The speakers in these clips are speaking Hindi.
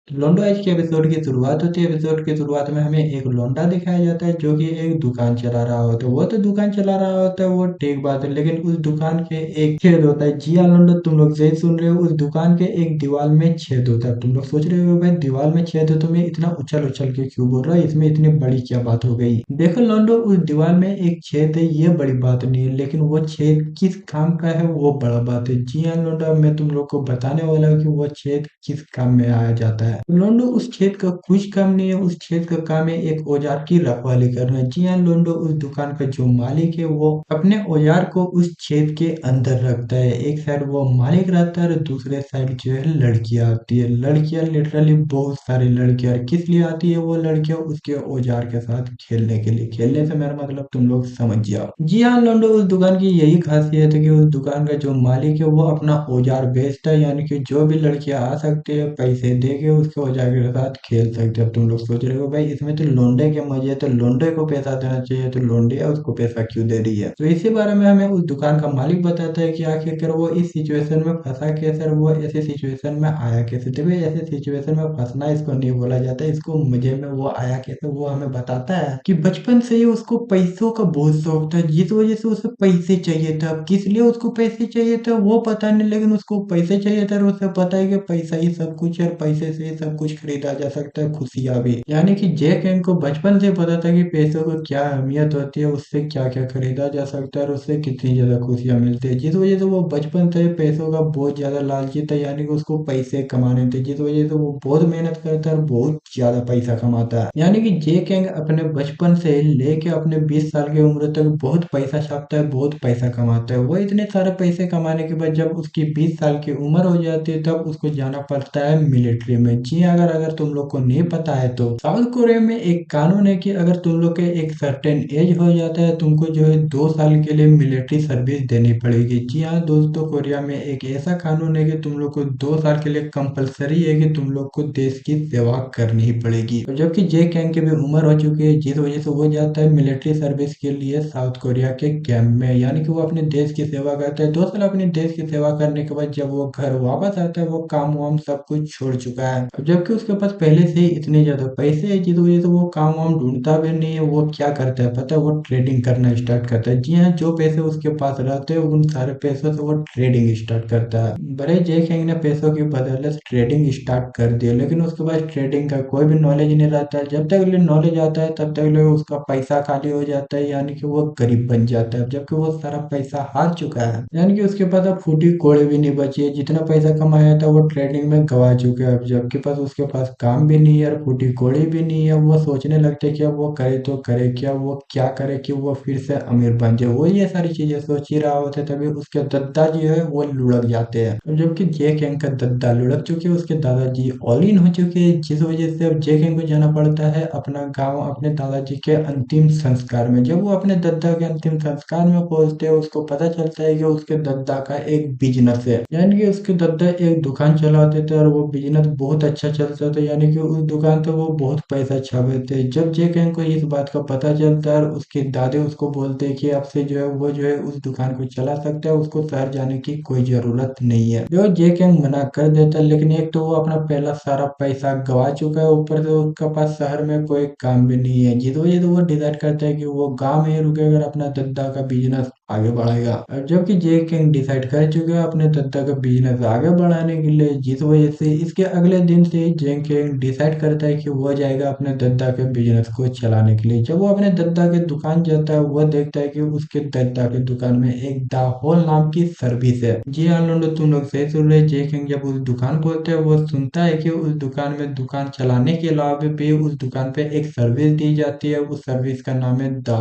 लौंडो आज के एपिसोड की शुरुआत होती है। एपिसोड की शुरुआत में हमें एक लौंडा दिखाया जाता है जो कि एक दुकान चला रहा होता है। वो तो दुकान चला रहा होता है, वो ठीक बात है, लेकिन उस दुकान के एक छेद होता है। जी हाँ लौंडो, तुम लोग सही सुन रहे हो, उस दुकान के एक दीवार में छेद होता है। तुम लोग सोच रहे हो भाई दीवार में छेद है, तुम्हें इतना उछल उछल के क्यों बोल रहा है, इसमें इतनी बड़ी क्या बात हो गई। देखो लौंडो, उस दीवार में एक छेद है, ये बड़ी बात नहीं है, लेकिन वो छेद किस काम का है वो बड़ा बात है। जी हाँ लौंडा, मैं तुम लोग को बताने वाला हूँ कि वो छेद किस काम में आया जाता है। लोंडो, उस छेद का कुछ काम नहीं है। उस छेद का काम है एक औजार की रखवाली करना। जी हाँ लोंडो, उस दुकान का जो मालिक है वो अपने औजार को उस छेद के अंदर रखता है। एक साइड वो मालिक रहता है और दूसरे साइड जो है लड़कियां आती है। लड़कियां लिटरली बहुत सारी लड़कियां, किस लिए आती है वो लड़कियां, उसके औजार के साथ खेलने के लिए। खेलने से मेरा मतलब तुम लोग समझ जाओ। जी हाँ लोंडो, उस दुकान की यही खासियत है कि उस दुकान का जो मालिक है वो अपना औजार बेचता है, यानी कि जो भी लड़कियां आ सकती है पैसे दे के उसके औजार के साथ खेल सकते हैं। तुम लोग सोच रहे हो भाई इसमें तो लोंडे के मजे है, तो लोंडे को पैसा देना चाहिए, तो लोंडिया उसको पैसा क्यों दे रही है। तो इसी बारे में हमें उस दुकान का मालिक बताता है कि आखिरकार वो इस सिचुएशन में फंसा कैसे और वो ऐसे सिचुएशन में आया कैसे। देखो ऐसे सिचुएशन में फंसना इसको नहीं बोला जाता, इसको मजे में वो आया कैसे वो हमें बताता है कि बचपन से ही उसको पैसों का बहुत शौक था, जिस वजह से उसे पैसे चाहिए था। अब किस लिए उसको पैसे चाहिए था वो पता नहीं, लेकिन उसको पैसे चाहिए था और उसे पता है कि पैसा ही सब कुछ है और पैसे से ही सब कुछ खरीदा जा सकता है, खुशियां भी। यानी कि जैक एंग को बचपन से पता था कि पैसों को क्या अहमियत होती है, उससे क्या क्या खरीदा जा सकता है और उससे कितनी ज्यादा खुशियां मिलती है। जिस वजह से वो बचपन से पैसों का बहुत ज्यादा लालची था, यानी कि उसको पैसे कमाने थे, जिस वजह से वो बहुत मेहनत करता है और बहुत ज्यादा पैसा कमाता है। यानी कि जैक एंग अपने बचपन से लेके अपने 20 साल की उम्र तक बहुत पैसा छापता है, बहुत पैसा कमाता है। वो इतने सारे पैसे कमाने के बाद जब उसकी 20 साल की उम्र हो जाती है तब उसको जाना पड़ता है मिलिट्री में। जी हाँ, अगर अगर तुम लोग को नहीं पता है तो साउथ कोरिया में एक कानून है कि अगर तुम लोग के एक सर्टेन एज हो जाता है तुमको जो है 2 साल के लिए मिलिट्री सर्विस देनी पड़ेगी। जी हाँ दोस्तों, कोरिया में एक ऐसा कानून है कि तुम लोग को 2 साल के लिए कंपलसरी है कि तुम लोग को देश की सेवा करनी ही पड़ेगी। और जबकि जे कैंग की भी उम्र हो चुकी है, जिस वजह से वो जाता है मिलिट्री सर्विस के लिए साउथ कोरिया के कैंप में, यानी कि वो अपने देश की सेवा करता है। 2 साल अपने देश की सेवा करने के बाद जब वो घर वापस आता है वो काम वाम सब कुछ छोड़ चुका है। अब जबकि उसके पास पहले से ही इतने ज्यादा पैसे है, जिस वजह से वो काम वाम ढूंढता भी नहीं है। वो क्या करता है पता है, वो ट्रेडिंग करना स्टार्ट करता है। जी हाँ, जो पैसे उसके पास रहते हैं उन सारे पैसों से वो ट्रेडिंग स्टार्ट करता है। बड़े जे किंग ने पैसों की बदौलत ट्रेडिंग स्टार्ट कर दिया, लेकिन उसके पास ट्रेडिंग का कोई भी नॉलेज नहीं रहता है। जब तक नॉलेज आता है तब तक उसका पैसा खाली हो जाता है, यानी कि वो गरीब बन जाता है। जबकि वो सारा पैसा हार चुका है, यानी कि उसके पास अब फूटी कोड़े भी नहीं बची है। जितना पैसा कमाया था वो ट्रेडिंग में गवा चुके हैं। अब जबकि पास उसके पास काम भी नहीं है और फूटी कोड़ी भी नहीं है। वो सोचने लगते हैं कि अब वो करे तो करे क्या, वो क्या करे कि वो फिर से अमीर बन जाए। वो ये सारी चीजें सोच ही रहा होता है, तभी उसके दादाजी है वो लुढ़क जाते हैं। और जबकि जे किंग का दादा लुढ़क चुके हैं, उसके दादाजी ऑल इन हो चुके हैं, जिस वजह से अब जे किंग को जाना पड़ता है अपना गांव अपने दादाजी के अंतिम संस्कार में। जब वो अपने दादा के अंतिम संस्कार में पहुंचते हैं उसको पता चलता है कि उसके दादा का एक बिजनेस है, यानी कि उसके दादा एक दुकान चलाते थे और वो बिजनेस बहुत अच्छा चलता था, यानी कि उस दुकान से वो बहुत पैसा छापे थे। जब जे किंग को इस बात का पता चलता है और उसके दादे उसको बोलते हैं कि अब से जो है वो जो है उस दुकान को चला सकता है, उसको शहर जाने की कोई जरूरत नहीं है। जो जे किंग मना कर देता है, लेकिन एक तो वो अपना पहला सारा पैसा गवा चुका है, ऊपर से उसके पास शहर में कोई काम भी नहीं है, जिस वजह से वो डिसाइड करता है कि वो गांव में ही रुकेगा और अपना दद्दा का बिजनेस आगे बढ़ाएगा। और जबकि जे किंग डिसाइड कर चुके हैं अपने दद्दा का बिजनेस आगे बढ़ाने के लिए, जिस वजह से इसके अगले दिन से ही जे किंग डिसाइड करता है कि वो जाएगा अपने दद्दा के बिजनेस को चलाने के लिए। जब वो अपने दद्दा के दुकान जाता है वो देखता है कि उसके दद्दा के दुकान में एक द होल नाम की सर्विस है। जी हाँ लोगों, तुम लोग सही सुन रहे। जे किंग जब उस दुकान खोलते हैं वो सुनता है कि उस दुकान में दुकान चलाने के अलावा भी उस दुकान पे एक सर्विस दी जाती है। उस सर्विस का नाम है द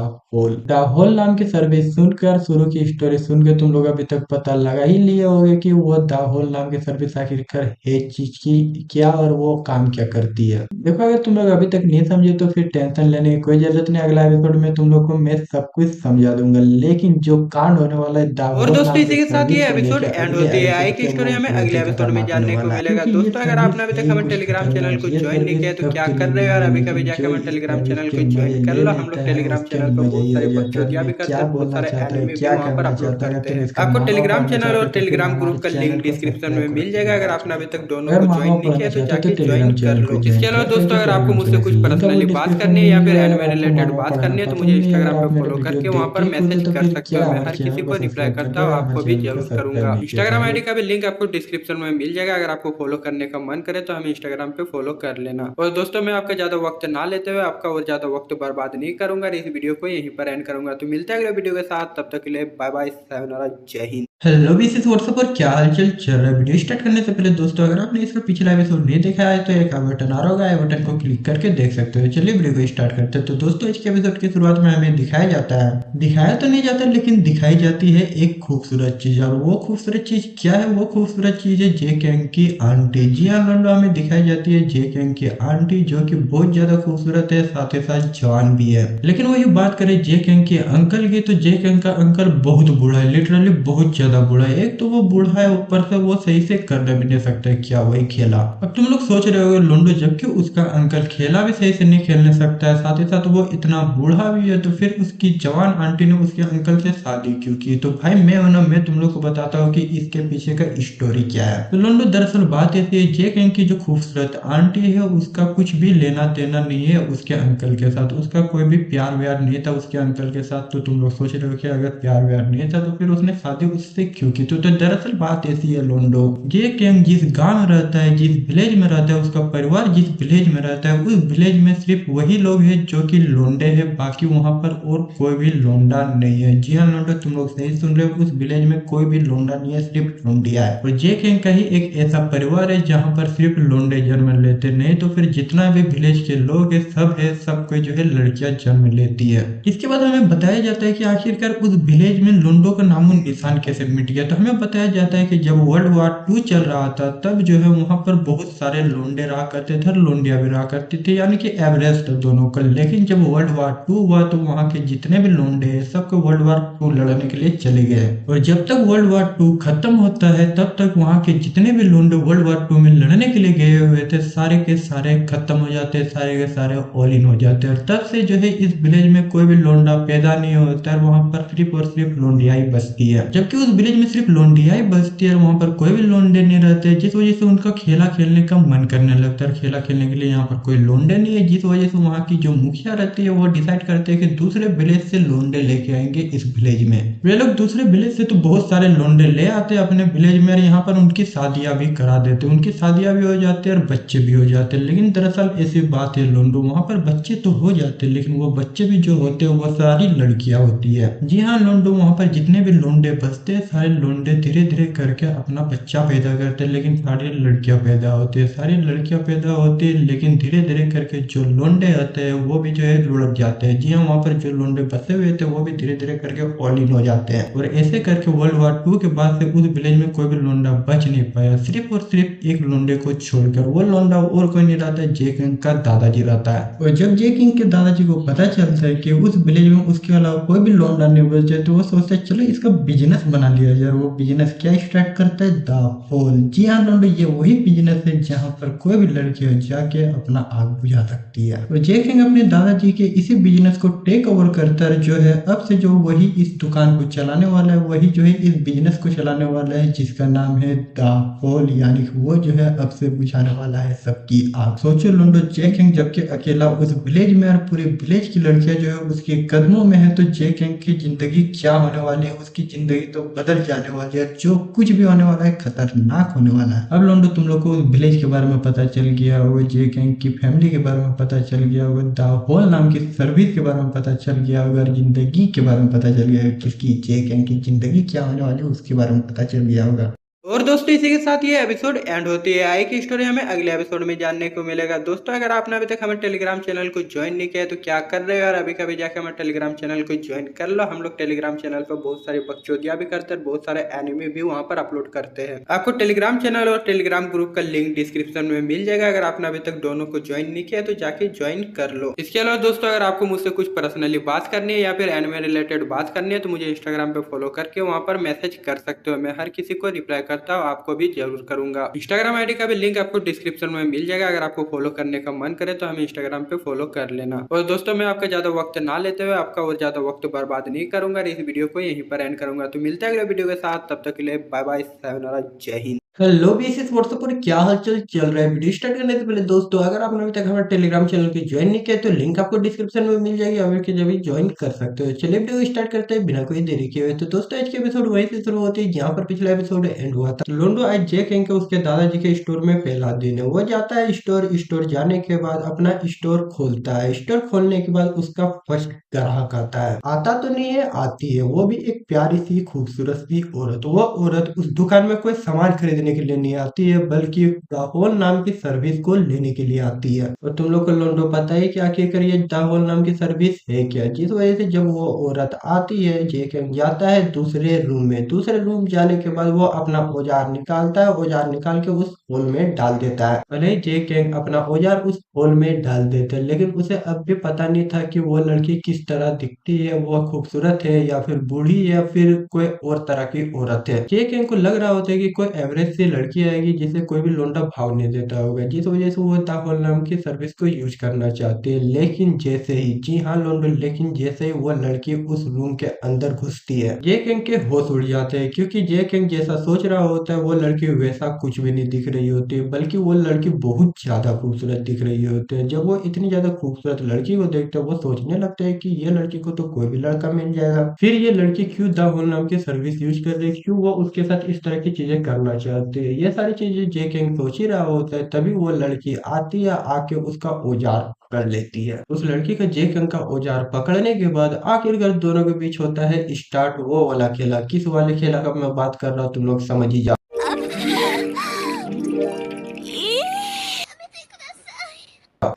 होल नाम की सर्विस सुनकर, शुरू की स्टोरी सुनकर तुम लोग अभी तक पता लगा ही लिए होंगे कि वो द होल नाम की सर्विस आखिरकार है चीज की क्या और वो काम क्या करती है। देखो अगर तुम लोग अभी तक नहीं समझे तो फिर टेंशन लेने की कोई जरूरत नहीं, अगला एपिसोड में तुम लोग को मैं सब कुछ समझा दूंगा। लेकिन जो कांड होने वाला है द और होल दोस्तों नाम की इसी के साथ ये सर्विस को एपिसोड लेके एंड अगले होती है। आई एपिसोड की से स्टोरी वो हमें बहुत अगले ही एपिसोड में खतरनाक होने जानने को वाला है, मिलेगा। क्योंकि ये दोस्तों अगर आपने सर्विस अभी है तक ही हमारे कुछ टेलीग्राम चैनल खतरनाक। को ये ज्वाइन नहीं किया सर्विस है तो क्या सबके कर लिए रहे हो यार, नहीं अभी बनी, कभी जाके जो हमारे इस टेलीग्राम सर्विस चैनल के को ज्वाइन मजे कर ले लो। हम लेता लोग है टेलीग्राम उसके चैनल पर मजे बहुत ही सारी ले जाता है। बकचोदियां मैं भी करते क्या हैं, बहुत बोलना सारे चाहता एनिमे है, भी क्या वहाँ पर करना अपलोड चाहता है, अगर करते तेरे हैं। इसका आपको माँ बाप टेलीग्राम बनना चैनल चाहते और हो तो फिर टेलीग्राम हमारे ग्रुप का लिंक चैनल को डिस्क्रिप्शन में सब्सक्राइब मिल करके जाएगा। अगर रखना आपने अभी तक चाहिए। दोनों अगर को माँ ज्वाइन बाप नहीं बनना किया तो चाहते हो तो जाके ज्वाइन टेलीग्राम कर चैनल को लो। इसके ज्वाइन अलावा कर दोस्तों सकते हो। अगर आपको टेलीग्राम मुझसे चैनल कुछ की लिंक आपको पर्सनली बात डिस्क्रिप्शन करनी में है या मिल फिर जाएगा। अगर एनिमे आपको माँ रिलेटेड बाप बात पढ़ाना करनी है तो मुझे पसंद नहीं है, इंस्टाग्राम अगर पे आप मेरा फॉलो वीडियो करके वहाँ देख पर के खुश हो मैसेज तो कर फिर सकते हो। क्या मैं हमारे हर किसी चैनल को को रिप्लाई सब्सक्राइब करता करके हूँ, हमारे आपको भी चैनल को जरूर सब्सक्राइब करूंगा। नहीं किया तो इंस्टाग्राम आईडी हमारे का भी लिंक आपको डिस्क्रिप्शन में मिल जाएगा। अगर आपको फॉलो करने का मन करे तो हमें इंस्टाग्राम पे फॉलो कर लेना। और दोस्तों मैं आपका ज्यादा वक्त ना लेते हुए आपका और ज्यादा वक्त बर्बाद नहीं करूंगा, इस वीडियो को यहीं पर एंड करूंगा। तो मिलते हैं अगले वीडियो के साथ, तब तक के लिए बाय बाय, सायोनारा, जय हिंद। हेलो विशेष व्हाट्सएप पर क्या हालचाल चल रहा है। वीडियो स्टार्ट करने से पहले दोस्तों अगर आपने इसका पिछला एपिसोड नहीं देखा है तो एक बटन आ रहा होगा, आई बटन को क्लिक करके देख सकते हो। चलिए वीडियो को स्टार्ट करते हैं। तो दोस्तों इसके एपिसोड की शुरुआत में हमें दिखाया जाता है, दिखाया तो नहीं जाता लेकिन दिखाई जाती है एक खूबसूरत चीज। और वो खूबसूरत चीज क्या है? वो खूबसूरत चीज है जे कैंग की आंटी। जी हाँ लोंडो, हमें दिखाई जाती है जे कैंग की आंटी जो कि बहुत ज्यादा खूबसूरत है, साथ ही साथ जवान भी है। लेकिन वही बात करें जे कैंग के अंकल की तो जे कैंग का अंकल बहुत बूढ़ा है, लिटरली बहुत ज्यादा बूढ़ा है। एक तो वो बूढ़ा है, ऊपर से वो सही से कर भी नहीं सकता है, क्या वही खेला। अब तुम लोग सोच रहे हो लोंडो, जबकि उसका अंकल खेला भी सही से नहीं खेलने सकता है, साथ ही साथ वो इतना बूढ़ा भी है, तो फिर उसकी जवान आंटी ने उसके अंकल से शादी क्यों की? तो भाई मैं तुम लोग को बताता हूँ कि इसके पीछे का स्टोरी क्या है। तो लोंडो दरअसल बात ऐसी है, जे कैंग की जो खूबसूरत आंटी है उसका कुछ भी लेना देना नहीं है उसके अंकल के साथ। उसका कोई भी प्यार व्यार नहीं था उसके अंकल के साथ। तो तुम लोग सोच रहे हो कि अगर प्यार व्यार नहीं था तो फिर उसने शादी उससे क्यों की? तो दरअसल बात ऐसी है लोंडो, जे कैंग जिस गांव में रहता है, जिस विलेज में रहता है, उसका परिवार जिस विलेज में रहता है, उस विलेज में सिर्फ वही लोग हैं जो कि लोंडे हैं, बाकी वहां पर और कोई भी लोंडा नहीं है। जी हाँ लोंडो, तुम लोग सही सुन रहे हो, उस विलेज में कोई भी लोंडा नहीं है, सिर्फ लोंडिया है। और जे कैंग का ही एक ऐसा परिवार है जहाँ पर सिर्फ लोंडे जन्म लेते, नहीं तो फिर जितना भी विलेज के लोग है सब कोई जो है लड़कियां जन्म लेती है। इसके बाद हमें बताया जाता है कि आखिरकार उस विलेज में लोंडो का नामो निशान कैसे मिट गया। तो हमें बताया जाता है कि जब वर्ल्ड वार 2 चल रहा था तब जो है वहां पर बहुत सारे लोंडे रहा करते थे, लोंडिया भी रहा करती थी, यानी कि एवरेज था दोनों का। लेकिन जब वर्ल्ड वार 2 हुआ तो वहां के जितने भी लोंडे हैं सबको वर्ल्ड वार 2 लड़ने के लिए चले गए। और जब तक वर्ल्ड वार 2 खत्म होता है तब तक वहां के जितने भी लोंडे वर्ल्ड वार 2 में लड़ने के लिए गए हुए थे सारे के सारे खत्म हो जाते, सारे के सारे ऑल इन हो जाते। और तब से जो है इस विलेज में कोई भी लोंडा पैदा नहीं होता है, वहां पर सिर्फ और सिर्फ लोंडिया ही बसती है। जबकि उस विलेज में सिर्फ लोंडिया ही बसती है और वहां पर कोई भी लोंडे नहीं रहते, जिस वजह से उनका खेला खेलने का मन करने लगता है। खेला खेलने के लिए यहाँ पर कोई लोंडे नहीं है, जिस वजह से वहाँ की जो मुखिया रहती है वो डिसाइड करते हैं कि दूसरे विलेज से लोंडे लेके आएंगे इस विलेज में। वे लोग दूसरे विलेज से तो बहुत सारे लोंडे ले आते हैं अपने विलेज में और यहाँ पर उनकी शादियां भी करा देते, उनकी शादियां भी हो जाती है और बच्चे भी हो जाते हैं। लेकिन दरअसल ऐसी बात है लोंडो, वहां पर बच्चे तो हो जाते हैं लेकिन वो बच्चे भी जो होते हैं वो सारी लड़कियां होती है। जी हाँ लोंडो, वहां पर जितने भी लोंडे बसते हैं सारे लोंडे धीरे धीरे करके अपना बच्चा पैदा करते हैं, लेकिन सारी लड़कियां पैदा होती है, सारी लड़कियां पैदा होती है, लेकिन धीरे धीरे करके जो लोंडे आते हैं वो भी जो है लुढ़क जाते हैं। जी हाँ, वहां पर जो लोंडे बसे हुए थे वो भी धीरे धीरे करके ऑल इन हो जाते हैं। और ऐसे करके वर्ल्ड वार 2 के बाद से उस विलेज में कोई भी लोंडा बच नहीं पाया, सिर्फ और सिर्फ एक लोंडे को छोड़कर। वो लोंडा और कोई नहीं रहता है, जे किंग का दादाजी रहता है। और जब जे किंग के दादाजी को पता चलता है कि उस विलेज में उसके अलावा कोई भी लोंडा नहीं बचे तो वो सोचता है चलो इसका बिजनेस बना लिया जाए। वो बिजनेस क्या स्टार्ट करता है? The whole. जी हाँ लोंडो, ये वही बिजनेस है जहाँ पर कोई भी लड़की हो जाके अपना आग बुझा सकती है। और जे किंग अपने दादाजी के इसी बिजनेस को टेक ओवर करता है, जो है अब से जो वही इस दुकान को चलाने वाला है, वही जो है इस बिजनेस को चलाने वाला है जिसका नाम है द होल, यानी कि वो जो है अब से बुझाने वाला है सबकी आग। सोचो लोंडो, जे किंग जबकि अकेला उस विलेज में और पूरे विलेज की लड़कियां जो है उसके कदमों में है, तो जे किंग की जिंदगी क्या होने वाली है? उसकी जिंदगी तो बदल जाने वाली है, जो कुछ भी होने वाला है खतरनाक होने वाला है। अब लोंडो तुम लोग को विलेज के बारे में पता चल गया होगा, जे किंग की फैमिली के बारे में पता चल गया होगा, द होल नाम की सर्विस के बारे में पता चल गया होगा, जिंदगी के बारे में पता चल गया होगा, किसकी जे किंग की जिंदगी क्या होने वाली है उसके बारे में पता चल गया होगा। और दोस्तों इसी के साथ ये एपिसोड एंड होती है। आगे की स्टोरी हमें अगले एपिसोड में जानने को मिलेगा। दोस्तों अगर आपने अभी तक हमारे टेलीग्राम चैनल को ज्वाइन नहीं किया है तो क्या कर रहे हो यार, अभी कभी जाके हमारे टेलीग्राम चैनल को ज्वाइन कर लो। हम लोग टेलीग्राम चैनल पर बहुत सारी बकचोदियां भी करते हैं, बहुत सारे एनिमे भी वहां पर अपलोड करते हैं। आपको टेलीग्राम चैनल और टेलीग्राम ग्रुप का लिंक डिस्क्रिप्शन में मिल जाएगा। अगर आपने अभी तक दोनों को ज्वाइन नहीं किया तो जाके ज्वाइन कर लो। इसके अलावा दोस्तों अगर आपको मुझसे कुछ पर्सनली बात करनी है या फिर एनिमे रिलेटेड बात करनी है तो मुझे इंस्टाग्राम पे फॉलो करके वहां पर मैसेज कर सकते हो। मैं हर किसी को रिप्लाई कर लगता है आपको भी जरूर करूंगा। इंस्टाग्राम आईडी का भी लिंक आपको डिस्क्रिप्शन में मिल जाएगा, अगर आपको फॉलो करने का मन करे तो हमें इंस्टाग्राम पे फॉलो कर लेना। और दोस्तों मैं आपका ज्यादा वक्त ना लेते हुए आपका और ज्यादा वक्त बर्बाद नहीं करूंगा, इस वीडियो को यहीं पर एंड करूंगा। तो मिलते हैं अगले वीडियो के साथ, तब तक के लिए बाय बाय, सायोनारा, जय हिंद। हेलो बेसिस व्हाट्सएप पर क्या हालचाल चल रहा है। वीडियो स्टार्ट करने से पहले दोस्तों अगर आपने अभी तक हमारे टेलीग्राम चैनल की ज्वाइन नहीं किया तो लिंक आपको डिस्क्रिप्शन में मिल जाएगी, अभी के जब ज्वाइन कर सकते हो। चलिए वीडियो स्टार्ट करते हैं बिना कोई देरी किए हुए। तो दोस्तों आज के एपिसोड वहीं से शुरू होती है जहाँ पर पिछला एपिसोड एंड हुआ था। लोंडो आज जैक एंग के उसके दादाजी के स्टोर में पहला दिन है। वो जाता है स्टोर जाने के बाद अपना स्टोर खोलता है। स्टोर खोलने के बाद उसका फर्स्ट ग्राहक आता तो नहीं है, आती है। वो भी एक प्यारी सी खूबसूरत सी औरत। वो औरत उस दुकान में कोई सामान खरीदने के लिए नहीं आती है बल्कि दाहोल नाम की सर्विस को लेने के लिए आती है। और तुम लोग को लोंडो पता है कि आखिरकार ये दाहोल नाम की सर्विस है क्या, जिस वजह से जब वो औरत आती है जेक जाता है दूसरे रूम में। दूसरे रूम जाने के बाद वो अपना औजार निकालता है, औजार निकाल के उस होल में डाल देता है। भले जेक अपना औजार उस होल में डाल देते हैं लेकिन उसे अब भी पता नहीं था कि वो लड़की किस तरह दिखती है, वो खूबसूरत है या फिर बूढ़ी या फिर कोई और तरह की औरत है। जेक को लग रहा होता है कि कोई एवरेज सी लड़की आएगी जिसे कोई भी लोंडा भाव नहीं देता होगा, जिस वजह से वो दाहोल नाम की सर्विस को यूज करना चाहते हैं। लेकिन जैसे ही, जी हाँ लोंडो, लेकिन जैसे ही वो लड़की उस रूम के अंदर घुसती है जेक के होश उड़ जाते हैं, क्योंकि जेक जैसा सोच रहा होता है वो लड़की वैसा कुछ भी नहीं दिख रही होती है, बल्कि वो लड़की बहुत ज्यादा खूबसूरत दिख रही होती है। जब वो इतनी ज्यादा खूबसूरत लड़की को देखते हैं वो सोचने लगता है कि ये लड़की को तो कोई भी लड़का मिल जाएगा। फिर ये लड़की क्यों दाहोल नाम की सर्विस यूज कर रही है, क्यों वो उसके साथ इस तरह की चीजें करना चाहती है, ये सारी चीजें जे किंग सोच ही रहा होता है। तभी वो लड़की आती है, आके उसका औजार पकड़ लेती है। उस लड़की का जे किंग का औजार पकड़ने के बाद आखिरकार दोनों के बीच होता है स्टार्ट वो वाला खेला। किस वाले खेला का मैं बात कर रहा हूँ तुम लोग समझ ही जाओ।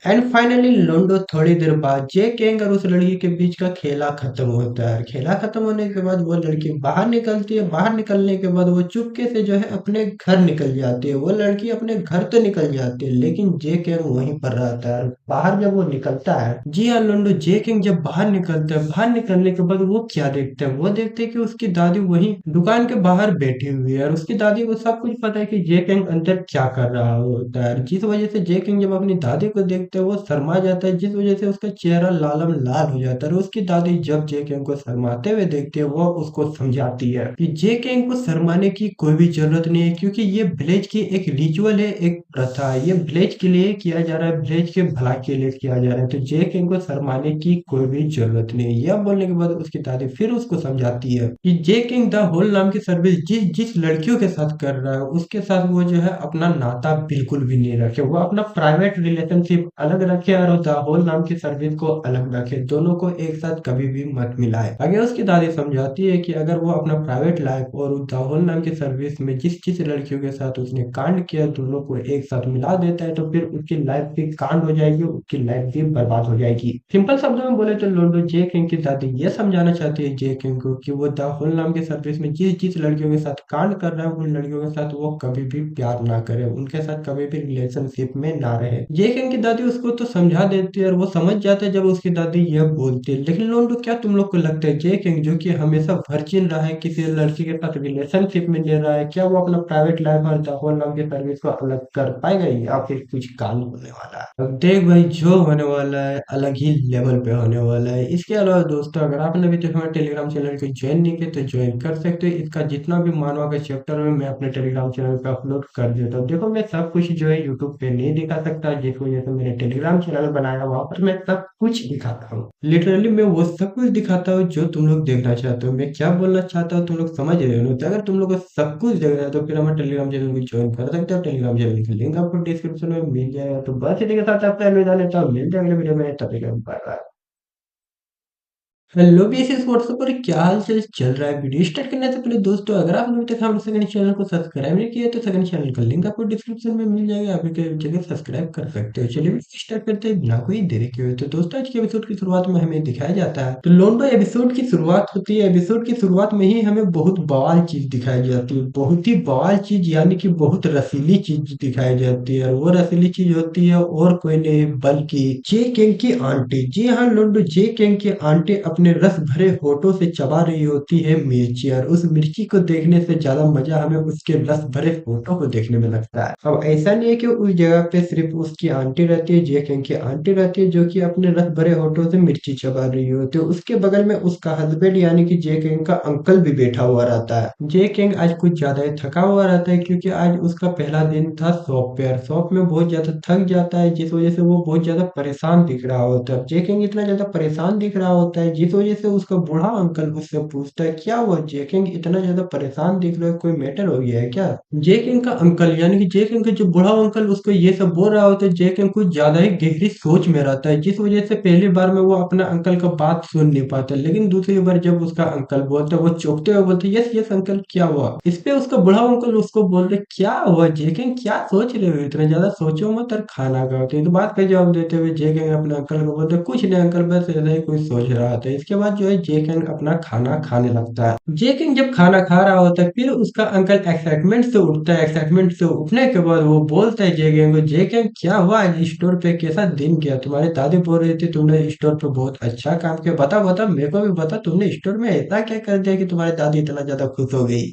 एंड फाइनली लोंडो थोड़ी देर बाद जे केंग और उस लड़की के बीच का खेला खत्म होता है। खेला खत्म होने के बाद वो लड़की बाहर निकलती है। बाहर निकलने के बाद वो चुपके से जो है अपने घर निकल जाती है। वो लड़की अपने घर तो निकल जाती है लेकिन जे केंग वहीं पर रहता है। बाहर जब वो निकलता है, जी हाँ लोंडो, जे किंग जब बाहर निकलता है, बाहर निकलने के बाद वो क्या देखता है, वो देखते है कि उसकी दादी वहीं दुकान के बाहर बैठी हुई है और उसकी दादी को सब कुछ पता है कि जे किंग अंदर क्या कर रहा होता है। जिस वजह से जे किंग जब अपनी दादी को देखते हैं वो शर्मा जाता है, जिस वजह से उसका चेहरा लालम लाल हो जाता है। और उसकी दादी जब जे किंग को शर्माते हुए देखती है वो उसको समझाती है कि जे किंग को शर्माने की कोई भी जरूरत नहीं है, क्योंकि ये विलेज की एक रिचुअल है, एक प्रथा है। ये विलेज के लिए किया जा रहा है, विलेज के भलाई के लिए किया जा रहा है, तो जे किंग को शर्माने की कोई भी जरूरत नहीं है। यह बोलने के बाद उसकी दादी फिर उसको समझाती है कि जे किंग द होल नाम की सर्विस जिस जिस लड़कियों के साथ कर रहा है उसके साथ वो जो है अपना नाता बिल्कुल भी नहीं रखे। वो अपना प्राइवेट रिलेशनशिप अलग रखे और द होल नाम की सर्विस को अलग रखे, दोनों को एक साथ कभी भी मत मिलाए। आगे उसकी दादी समझाती है कि अगर वो अपना प्राइवेट लाइफ और द होल नाम की सर्विस में जिस जिस लड़कियों के साथ उसने कांड किया दोनों को एक साथ मिला देता है तो फिर उसकी लाइफ भी कांड हो जाएगी, उसकी लाइफ भी बर्बाद हो जाएगी। सिंपल शब्दों में बोले तो लोंडो जे किंग की दादी ये समझाना चाहती है जे किंग को कि वो द होल नाम की सर्विस में जिस जिस लड़कियों के साथ कांड कर रहा है उन लड़कियों के साथ वो कभी भी प्यार ना करे, उनके साथ कभी भी रिलेशनशिप में ना रहे। जे किंग की दादी उसको तो समझा देती है और वो समझ जाता है जब उसकी दादी यह बोलती है। लेकिन लोंडो क्या तुम लोग को लगता है जे किंग जो कि हमेशा वर्जिन रहा है, किसी लड़की के साथ रिलेशनशिप में ले रहा है, क्या वो अपना प्राइवेट लाइफ और द होल नाम की सर्विस को अलग कर पाएगा या फिर कुछ कांड होने वाला है। अब देख भाई जो होने वाला है अलग ही लेवल पे होने वाला है। इसके अलावा दोस्तों अगर आपने अभी तक हमारे टेलीग्राम चैनल को ज्वाइन नहीं किया तो ज्वाइन कर सकते हो। इसका जितना भी मानवा का चैप्टर है मैं अपने टेलीग्राम चैनल पे अपलोड कर देता हूँ। देखो मैं सब कुछ जो है यूट्यूब पे नहीं दिखा सकता, जिस वजह से मैंने टेलीग्राम चैनल बनाया, वहां पर मैं सब कुछ दिखाता हूँ। लिटरली मैं वो सब कुछ दिखाता हूँ जो तुम लोग देखना चाहते हो। मैं क्या बोलना चाहता हूँ तुम लोग समझ रहे हो ना? तो अगर तुम लोग को सब कुछ देख रहा है तो फिर हमारे टेलीग्राम चैनल को ज्वाइन कर सकते हो। टेलीग्राम चैनल की लिंक आपको डिस्क्रिप्शन में मिल जाएगा। तो बस इसी के साथ आपका अलविदा लेता हूँ, मिलते हैं अगले वीडियो में, तब तक बाय। हेलो बेसिस व्हाट्सएप पर क्या हाल चाल चल रहा है। वीडियो स्टार्ट करने से पहले दोस्तों अगर आपने अभी तक हमारे सेकंड चैनल को सब्सक्राइब नहीं किया तो सेकंड चैनल का लिंक आपको डिस्क्रिप्शन में मिल जाएगा, आप जगह सब्सक्राइब कर सकते हो। चलिए वीडियो स्टार्ट करते हैं बिना कोई देरी के हुए। तो दोस्तों आज के एपिसोड की शुरुआत में हमें दिखाया जाता है तो लोंडो एपिसोड की शुरुआत होती है। एपिसोड की शुरुआत में ही हमें बहुत बवाल चीज दिखाई जाती है, बहुत ही बवाल चीज, यानी कि बहुत रसीली चीज दिखाई जाती है। और वो रसीली चीज होती है और कोई नहीं बल्कि जे किंग की आंटी। जी हाँ लोंडो, जे किंग की आंटी अपनी अपने रस भरे होठों से चबा रही होती है मिर्ची, और उस मिर्ची को देखने से ज्यादा मजा हमें उसके रस भरे होठों को देखने में लगता है। अब ऐसा नहीं है कि उस जगह पे सिर्फ उसकी आंटी रहती है, जे किंग की आंटी रहती है जो कि अपने रस भरे होठों से मिर्ची चबा रही होती है। उसके बगल में उसका हस्बैंड यानी कि जे किंग का अंकल भी बैठा हुआ रहता है। जे किंग आज कुछ ज्यादा ही थका हुआ रहता है क्योंकि आज उसका पहला दिन था शॉप पे, और शॉप में बहुत ज्यादा थक जाता है जिस वजह से वो बहुत ज्यादा परेशान दिख रहा होता है। जे किंग इतना ज्यादा परेशान दिख रहा होता है जिस वजह से उसका बूढ़ा अंकल उससे पूछता है, क्या हुआ जे किंग, इतना ज्यादा परेशान दिख रहा है, कोई मैटर हो गया है क्या? जे किंग का अंकल यानी कि जे किंग का जो बूढ़ा अंकल उसको ये सब बोल रहा होता है। जे किंग कुछ ज्यादा ही गहरी सोच में रहता है जिस वजह से पहली बार में वो अपना अंकल का बात सुन नहीं पाता, लेकिन दूसरी बार जब उसका अंकल बोलता है वो चौंकते हुए बोलते, यस यस अंकल क्या हुआ? इस पे उसका बूढ़ा अंकल उसको बोलते, क्या हुआ जे किंग, क्या सोच रहे हो, इतना ज्यादा सोचो मत और खाना खाओ। तो बात का जवाब देते हुए जे किंग अपने अंकल को बोलते, कुछ नहीं अंकल, बस ऐसा ही कुछ सोच रहा था। इसके बाद जो है जे किंग अपना खाना खाने लगता है। जे किंग जब खाना खा रहा होता है फिर उसका अंकल एक्साइटमेंट से उठता है। एक्साइटमेंट से उठने के बाद वो बोलता है जे किंग को, जे किंग क्या हुआ आज स्टोर पे, कैसा दिन गया? तुम्हारी दादी बोल रही थी तुमने स्टोर पे बहुत अच्छा काम किया, बता बता मेरे को भी बता, तुमने स्टोर में ऐसा क्या कर दिया कि तुम्हारी दादी इतना ज्यादा खुश हो गई?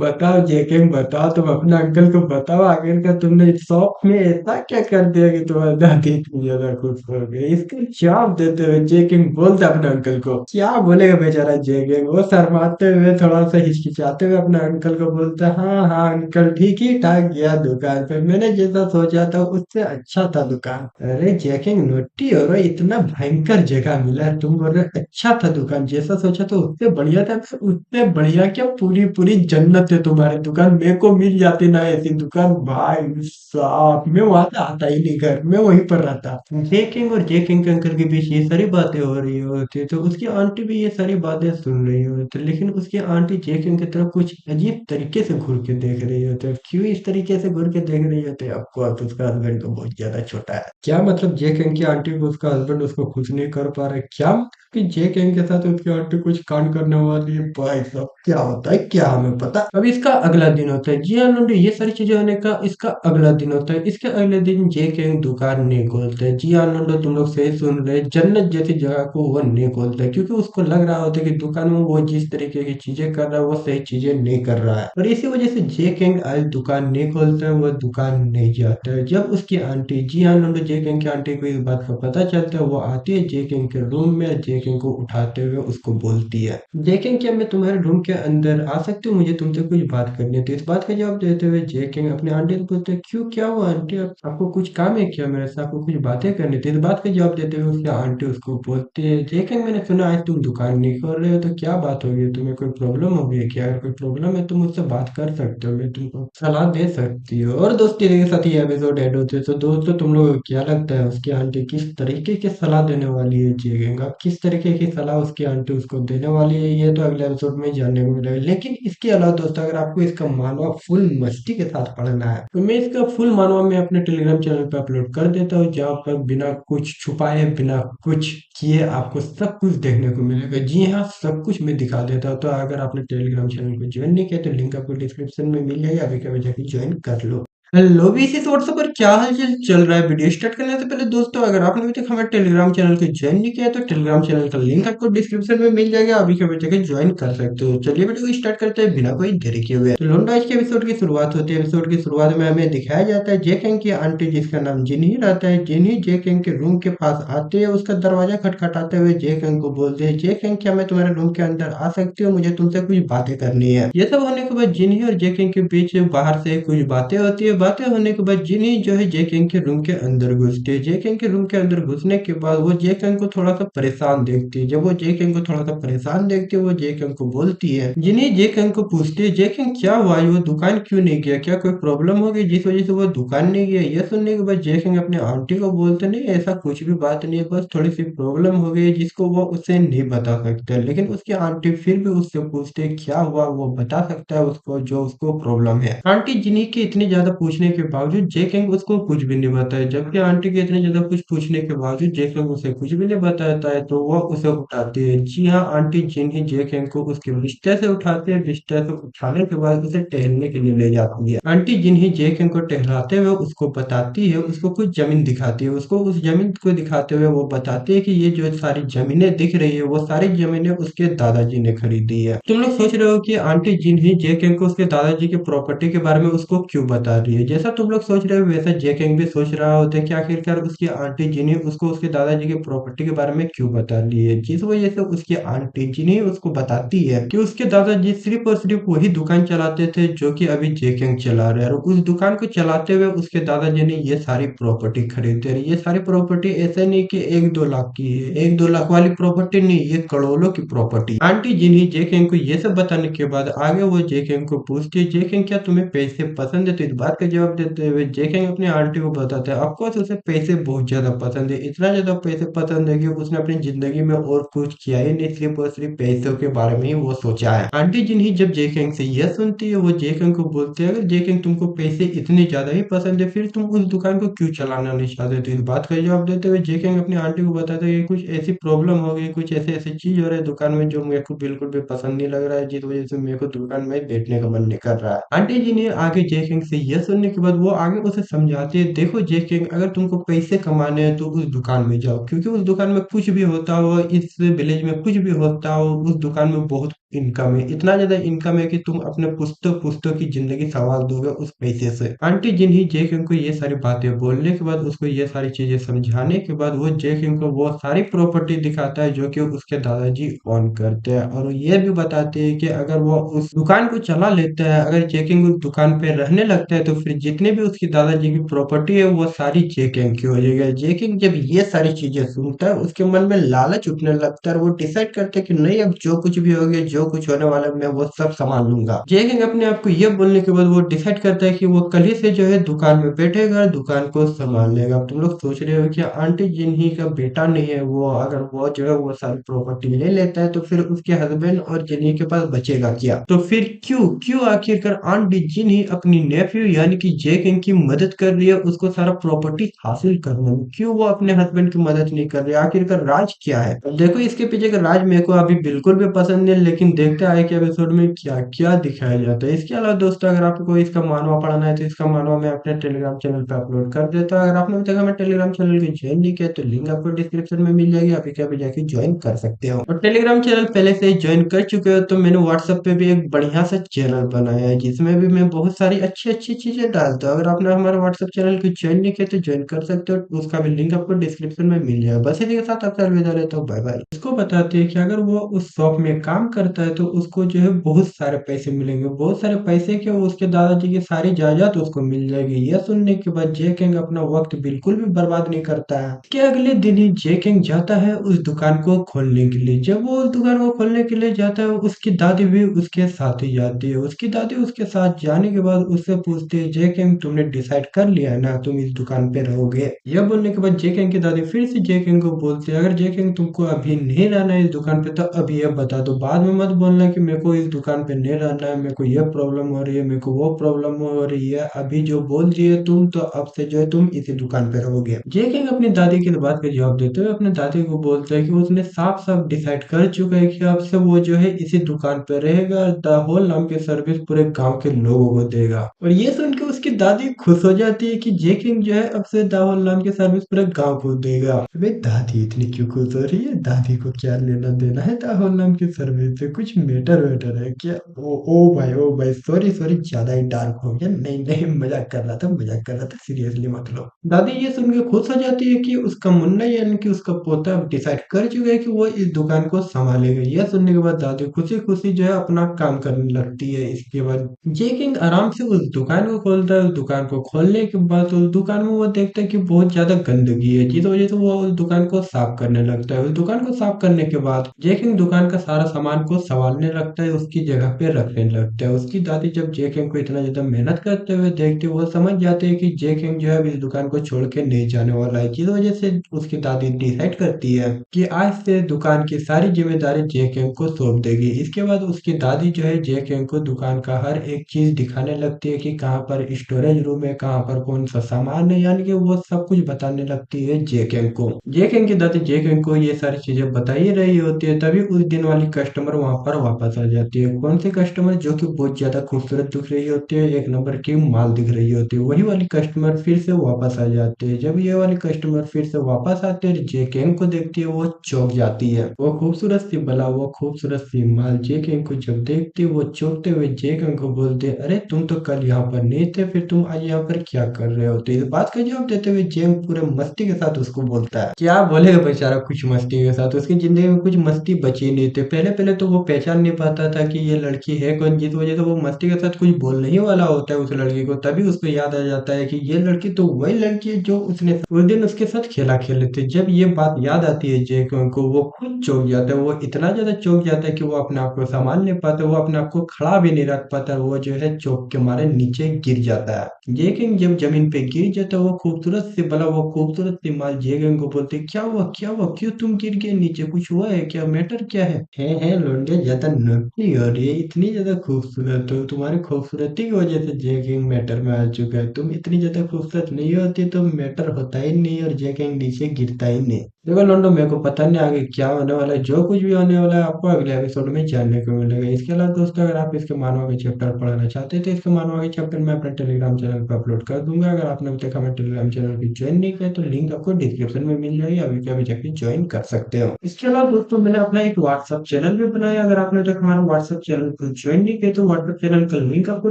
बताओ जे किंग बताओ, तुम अपने अंकल को बताओ आखिरकार तुमने शॉप में ऐसा क्या कर दिया कि तुम्हारी दादी इतनी ज्यादा खुश हो गई? इसका जवाब देते हुए जे किंग बोलता अपने अंकल को, क्या बोलेगा बेचारा जे किंग, वो शर्माते हुए थोड़ा सा हिचकिचाते हुए अपने अंकल को बोलता, हाँ हाँ अंकल ठीक ही ठाक गया दुकान पे, मैंने जैसा सोचा था उससे अच्छा था दुकान। अरे जे किंग नोटी हो रहा, इतना भयंकर जगह मिला है, तुम बोल रहे अच्छा था दुकान, जैसा सोचा था उससे बढ़िया था। उससे बढ़िया क्या, पूरी पूरी जन्नत है तुम्हारी दुकान, मेरे को मिल जाती ना ऐसी दुकान भाई साहब, मैं वहां से आता ही नहीं, घर मैं वहीं पर रहता। जे किंग और जे किंग के अंकल के बीच ये सारी बातें हो रही होती है तो उसकी आंटी भी ये सारी बातें सुन रही होती है, लेकिन उसकी आंटी जे किंग की तरफ कुछ अजीब तरीके से घूर के देख रही होती है। क्यों इस तरीके से घूर के देख रही होती है? आपको अब उसका हस्बैंड तो बहुत ज्यादा छोटा है। क्या मतलब जे किंग की आंटी को उसका हस्बैंड उसको खुश नहीं कर पा रहा है? क्या मतलब कि जे किंग के साथ उसकी आंटी कुछ कांड करने वाली है? भाई साहब क्या होता है क्या हमें पता। अब इसका अगला दिन होता है, जी आनंद, ये सारी चीजें होने का इसका अगला दिन होता है। इसके अगले दिन जे किंग दुकान नहीं खोलते हैं। जी आनंद, तुम लोग सही सुन रहे हैं, जन्नत जैसी जगह को वो नहीं खोलता है क्योंकि उसको लग रहा होता है कि दुकान में वो जिस तरीके की चीजें कर रहा है वो सही चीजें नहीं कर रहा है, और इसी वजह से जे किंग आज दुकान नहीं खोलता है, वो दुकान नहीं जाता है। जब उसकी आंटी जी आनंद, जे किंग की आंटी को इस बात का पता चलता है, वो आती है जे किंग के रूम में, जे किंग को उठाते हुए उसको बोलती है, जे किंग क्या मैं तुम्हारे रूम के अंदर आ सकती हूँ, मुझे तुमसे कुछ बात करनी है? तो इस बात का जवाब देते हुए जे किंग अपने आंटी को बोलते हैं, क्यों क्या हुआ आंटी, आपको कुछ काम है क्या मेरे से, आपको कुछ बातें करनी थी? इस बात का जवाब देते हुए उसकी आंटी उसको बोलती है, जे किंग मैंने सुना आज तुम दुकान नहीं खोल रहे हो, तो क्या बात हो गई, तुम्हें कोई प्रॉब्लम हो गई है क्या? अगर कोई प्रॉब्लम है तो मुझसे बात कर सकते हो, मैं तुमको सलाह दे सकती हूँ। और दोस्तों के साथ ये एपिसोड एड होते हैं, तो दोस्तों तुम लोग को क्या लगता है उसकी आंटी किस तरीके की सलाह देने वाली है जे किंग? अब किस तरीके की सलाह उसकी आंटी उसको देने वाली है ये तो अगले एपिसोड में जानने को मिलेगा। लेकिन इसके अलावा दोस्तों अगर आपको इसका मानवा फुल मस्ती के साथ पढ़ना है तो मैं इसका फुल मानवा में अपने टेलीग्राम चैनल पे अपलोड कर देता हूँ, जहाँ पर बिना कुछ छुपाए बिना कुछ किए आपको सब कुछ देखने को मिलेगा। जी हाँ, सब कुछ मैं दिखा देता हूँ। तो अगर आपने टेलीग्राम चैनल को ज्वाइन नहीं किया तो लिंक आपको डिस्क्रिप्शन में मिल जाएगा, अभी कभी जाके ज्वाइन कर लो। हेलो बीसी व्हाट्सएप पर क्या हालचाल चल रहा है? वीडियो स्टार्ट करने से पहले दोस्तों अगर आपने अभी तक हमारे टेलीग्राम चैनल को ज्वाइन नहीं किया तो टेलीग्राम चैनल का लिंक आपको डिस्क्रिप्शन में मिल जाएगा, अभी के बच्चे ज्वाइन कर सकते हो। चलिए वीडियो को स्टार्ट करते हैं बिना कोई देरी किए हुए। तो लोंडा आज के एपिसोड की शुरुआत होती है। एपिसोड की शुरुआत में हमें दिखाया जाता है जे किंग की आंटी जिसका नाम जिन्ही रहता है, जिन्ही जे किंग के रूम के पास आते हैं, उसका दरवाजा खटखटाते हुए जे किंग को बोलते हैं, जे किंग क्या मैं तुम्हारे रूम के अंदर आ सकती हूँ, मुझे तुमसे कुछ बातें करनी है। ये सब होने के बाद जिन्ही और जे किंग के बीच बाहर से कुछ बातें होती है। बातें होने के बाद जिन्ही जो है जे किंग के रूम के अंदर घुसती है। जे किंग के रूम के अंदर घुसने के बाद वो जे किंग को थोड़ा सा परेशान देखती है। जब वो जे किंग को थोड़ा सा परेशान देखती है वो जे किंग को बोलती है, जिन्ही जे किंग को पूछती है, जे किंग क्या हुआ, वो दुकान क्यों नहीं गया, क्या कोई प्रॉब्लम हो गई जिस वजह से वो दुकान नहीं गया? ये सुनने के बाद जे किंग अपने आंटी को बोलते, नहीं ऐसा कुछ भी बात नहीं है, बस थोड़ी सी प्रॉब्लम हो गई जिसको वो उसे नहीं बता सकते। लेकिन उसकी आंटी फिर भी उससे पूछते क्या हुआ, वो बता सकता है उसको जो उसको प्रॉब्लम है। आंटी जिन्ही की इतनी ज्यादा पूछने के बावजूद जे किंग उसको कुछ भी नहीं बताया, जबकि आंटी के इतने ज्यादा कुछ पूछने के बावजूद जे किंग उसे कुछ भी नहीं बताता है, तो वह उसे उठाती है। जी हाँ, आंटी जिन ही जे किंग को उसके बिस्तर से उठाते हैं, बिस्तर से उठाने के बाद उसे टहलने के लिए ले जाती है। आंटी जिन ही जे किंग को टहलाते हुए उसको बताती है, उसको कुछ जमीन दिखाती है, उसको उस जमीन को दिखाते हुए वो बताती है कि ये जो सारी जमीनें दिख रही है वो सारी जमीनें उसके दादाजी ने खरीदी है। तुम लोग सोच रहे हो कि आंटी जिन ही जे किंग को उसके दादाजी की प्रॉपर्टी के बारे में उसको क्यों बता रही है। जैसा तुम लोग सोच रहे हो वैसा जे किंग भी सोच रहा होता है कि आखिरकार उसकी आंटी जिनी उसको उसके दादाजी की प्रॉपर्टी के बारे में क्यों बता रही है। जिस वजह से उसकी आंटी जिनी उसको बताती है कि उसके दादाजी सिर्फ और सिर्फ वही दुकान चलाते थे जो कि अभी जे किंग चला रहे हैं, और उस दुकान को चलाते हुए उसके दादाजी ने ये सारी प्रॉपर्टी खरीदी है। ये सारी प्रॉपर्टी ऐसे नहीं कि 1-2 लाख की है, 1-2 लाख वाली प्रॉपर्टी नहीं, ये करोड़ों की प्रॉपर्टी। आंटी जिन्ही जे किंग को ये सब बताने के बाद आगे वो जे किंग को पूछती है, जे किंग क्या तुम्हें पैसे पसंद है। तो इस बात का जवाब देते हुए जे किंग अपनी आंटी को बताता है ऑफकोर्स उसे पैसे बहुत ज्यादा पसंद है, इतना ज्यादा पैसे पसंद है कि उसने अपनी जिंदगी में और कुछ किया ही नहीं, सिर्फ और सिर्फ पैसों के बारे में ही वो सोचा है। आंटी जिन्ही जब जे किंग से यह सुनती है वो जे किंग को बोलती है, अगर जे किंग तुमको पैसे इतने ज्यादा ही पसंद है फिर तुम उस दुकान को क्यों चलाना नहीं चाहते। तो इस बात का जवाब देते हुए जे किंग अपनी आंटी को बताता है कि कुछ ऐसी प्रॉब्लम हो गई, कुछ ऐसे ऐसी चीज हो रहा है दुकान में जो मेरे को बिल्कुल भी पसंद नहीं लग रहा है, जिस वजह से मेरे को दुकान में बैठने का मन नहीं कर रहा है। आंटी जी ने आगे जे किंग से यह सुनने के बाद वो आगे उसे समझाती है, देखो जे किंग अगर तुमको पैसे कमाने हैं तो उस दुकान में जाओ, क्योंकि उस दुकान में कुछ भी होता हो, इस विलेज में कुछ भी होता हो, उस दुकान में बहुत इनकम है, इतना ज्यादा इनकम है कि तुम अपने पुश्तों पुश्तों की जिंदगी संवार दोगे उस पैसे से। आंटी जिन्ही जे किंग को ये सारी बातें बोलने के बाद उसको ये सारी चीजें समझाने के बाद वो जे किंग को वो सारी प्रॉपर्टी दिखाता है जो कि उसके दादाजी ओन करते हैं, और वो ये भी बताते हैं कि अगर वो उस दुकान को चला लेता है, अगर जे किंग उस दुकान पे रहने लगता है तो फिर जितने भी उसके दादाजी की प्रॉपर्टी है वो सारी जे किंग की हो जाएगी। जे किंग जब ये सारी चीजें सुनता है उसके मन में लालच उठने लगता है, और वो डिसाइड करते हैं कि नहीं अब जो कुछ भी हो गया, जो कुछ होने वाला है, मैं वो सब संभाल लूंगा। जे किंग अपने आप को ये बोलने के बाद वो डिसाइड करता है कि वो कल ही से जो है दुकान में बैठेगा, दुकान को संभाल लेगा। अब तुम लोग सोच रहे हो कि आंटी जिन्ही का बेटा नहीं है, वो अगर वो जो है वो सारी प्रॉपर्टी ले लेता है तो फिर उसके हस्बैंड और जिन्ही के पास बचेगा क्या। तो फिर क्यों क्यों आखिरकार आंटी जिन्ही अपनी नेफ्यू यानी कि जे किंग की मदद कर रही है उसको सारा प्रॉपर्टी हासिल करने में, क्यों वो अपने हस्बैंड की मदद नहीं कर रही है, आखिरकार राज क्या है। अब देखो इसके पीछे का राज मेरे को अभी बिल्कुल भी पसंद नहीं, लेकिन देखते आए कि एपिसोड में क्या क्या दिखाया जाता है। इसके अलावा दोस्तों अगर आपको इसका मानवा पढ़ना है तो इसका मानवा मैं अपने टेलीग्राम चैनल पे अपलोड कर देता हूँ। अगर आपने अभी तक हमारे टेलीग्राम चैनल को ज्वाइन नहीं किया तो लिंक आपको डिस्क्रिप्शन में मिल जाएगी, आप क्या जाके ज्वाइन कर सकते हो। और टेलीग्राम चैनल पहले से ज्वाइन कर चुके हो तो मैंने व्हाट्सएप पे भी एक बढ़िया सा चैनल बनाया है जिसमें भी मैं बहुत सारी अच्छी अच्छी चीजें डालता हूँ। अगर आपने हमारे व्हाट्सएप चैनल को ज्वाइन नहीं किया तो ज्वाइन कर सकते हो, उसका भी लिंक आपको डिस्क्रिप्शन में मिल जाएगा। बस इसी के साथ आपसे अलविदा लेता हूँ, बाय बाय। इसको बताते हैं कि अगर वो उस शॉप में काम करता है तो उसको जो है बहुत सारे पैसे मिलेंगे, बहुत सारे पैसे के उसके दादाजी की सारी जायदाद उसको मिल जाएगी। यह सुनने के बाद जे किंग अपना वक्त बिल्कुल भी बर्बाद नहीं करता है। कि अगले दिन ही जे किंग जाता है उस दुकान को खोलने के लिए। जब वो उस दुकान को खोलने के लिए जाता है उसकी दादी भी उसके साथ ही जाती है। उसकी दादी उसके साथ जाने के बाद उससे पूछती है, जे किंग तुमने डिसाइड कर लिया है ना तुम इस दुकान पे रहोगे। यह बोलने के बाद जे किंग की दादी फिर से जे किंग को बोलती है, अगर जे किंग तुमको अभी नहीं रहना है इस दुकान पे तो अभी ये बता दो, बाद में मत बोलना कि मेरे को इस दुकान पे नहीं रहना है, मेरे को ये प्रॉब्लम हो रही है, मेरे को वो प्रॉब्लम हो रही है। अभी जो बोल दिए तुम तो अब से जो है तुम इसी दुकान पे रहोगे। जे किंग अपनी दादी की बात का जवाब देते हुए अपने दादी को बोलते हैं कि उसने साफ साफ डिसाइड कर चुका है कि अब से वो जो है इसी दुकान पे रहेगा, द होल नाम की सर्विस पूरे गांव के लोगों को देगा। और ये सुन के उसकी दादी खुश हो जाती है कि जे किंग जो है अब से द होल नाम की सर्विस पूरे गांव को देगा। अबे दादी इतनी क्यों खुश हो रही है, दादी को क्या लेना देना है द होल नाम की सर्विस से, कुछ मैटर वेटर है क्या। ओ भाई सॉरी सॉरी ज्यादा ही डार्क हो गया, नहीं नहीं मजाक कर रहा था, मजाक कर रहा था, सीरियसली मत लो। दादी ये सुन के खुश हो जाती है कि उसका मुन्ना यानी कि उसका पोता डिसाइड कर चुका है कि वो इस दुकान को संभालेगा। यह सुनने के बाद दादी खुशी खुशी जो है अपना काम करने लगती है। इसके बाद जे किंग आराम से उस दुकान को खोलता है। उस दुकान को खोलने के बाद उस दुकान में वो देखता है कि बहुत ज्यादा गंदगी है, जिस वजह से वो उस दुकान को साफ करने लगता है। उस दुकान को साफ करने के बाद जे किंग दुकान का सारा सामान को संभालने लगता है, उसकी जगह पे रखने लगता है। उसकी दादी जब जे किंग को इतना ज्यादा मेहनत करते हुए देखती है वो समझ जाते हैं कि जे किंग जो है अब इस दुकान को छोड़ के नहीं जाने वाला है, जिस वजह से उसकी दादी डिसाइड करती है कि आज से दुकान की सारी जिम्मेदारी जे किंग को सौंप देगी। इसके बाद उसकी दादी जो है जे किंग को दुकान का हर एक चीज दिखाने लगती है कि कहाँ पर स्टोरेज रूम है, कहाँ पर कौन सा सामान है, यानी कि वो सब कुछ बताने लगती है जेकेंग को। जेकेंग की दादी जेकेंग को ये सारी चीजें बता ही रही होती है, तभी उस दिन वाली कस्टमर वहां पर वापस आ जाती है। कौन सी कस्टमर? जो कि बहुत ज्यादा खूबसूरत दिख रही होती है, एक नंबर की माल दिख रही होती है। वही वाली कस्टमर फिर से वापस आ जाती है। जब ये वाली कस्टमर फिर से वापस आती है, जेकेंग को देखती है, वो चौंक जाती है। वो खूबसूरत सी बला, वो खूबसूरत सी माल जेकेंग को जब देखती है, वो चौंकते हुए जेकेंग को बोलते, अरे तुम तो कल यहाँ पर नहीं थे, फिर तुम आज यहाँ पर क्या कर रहे हो? तो इस बात का जवाब देते हुए जेंग पूरे मस्ती के साथ उसको बोलता है। क्या बोलेगा बेचारा, कुछ मस्ती के साथ उसकी जिंदगी में कुछ मस्ती बची नहीं थी। पहले पहले तो वो पहचान नहीं पाता था कि ये लड़की है कौन, जिस वजह से वो मस्ती के साथ कुछ बोलने ही वाला होता है उस लड़की को। तभी उसको याद आ जाता है कि ये लड़की तो वही लड़की है जो उसने उस दिन उसके साथ खेला खेले थे। जब ये बात याद आती है जेक को, वो खुद चौंक जाता है। वो इतना ज्यादा चौंक जाता है कि वो अपने आप को संभाल नहीं पाता, वो अपने आप को खड़ा भी नहीं रख पाता, वो जो है चौंक के मारे नीचे गिर जाता है। जेकिंग जब जमीन पे गिर जाता है, वो खूबसूरत से भला वो खूबसूरत सी माल जेकिंग को बोलते, क्या हुआ क्या हुआ, क्यों तुम गिर गए नीचे, कुछ हुआ है क्या, मैटर क्या है लौंडे, ज्यादा नकली हो रही है, इतनी ज्यादा खूबसूरत हो, तुम्हारी खूबसूरती की वजह से जेकिंग मैटर में आ चुका है। तुम इतनी ज्यादा खूबसूरत नहीं होती तो मैटर होता ही नहीं और जेकिंग नीचे गिरता ही नहीं। देखो लोंडो, मेरे को पता नहीं आगे क्या होने वाला है। जो कुछ भी होने वाला है आपको अगले एपिसोड में जानने को मिलेगा। इसके अलावा दोस्तों, अगर आप इसके मानवा के चैप्टर पढ़ना चाहते हैं तो इसके मानवा के चैप्टर मैं अपने टेलीग्राम चैनल पर अपलोड कर दूंगा। अगर आपने अभी तक हमारे टेलीग्राम चैनल को ज्वाइन नहीं किया तो लिंक आपको डिस्क्रिप्शन में मिल जाएगी, अभी के अभी जाके ज्वाइन कर सकते हो। इसके अलावा दोस्तों, मैंने अपना एक व्हाट्सअप चैनल भी बनाया। अगर आपने अभी तक हमारा व्हाट्सअप चैनल को ज्वाइन नहीं किया तो व्हाट्सअप चैनल का लिंक आपको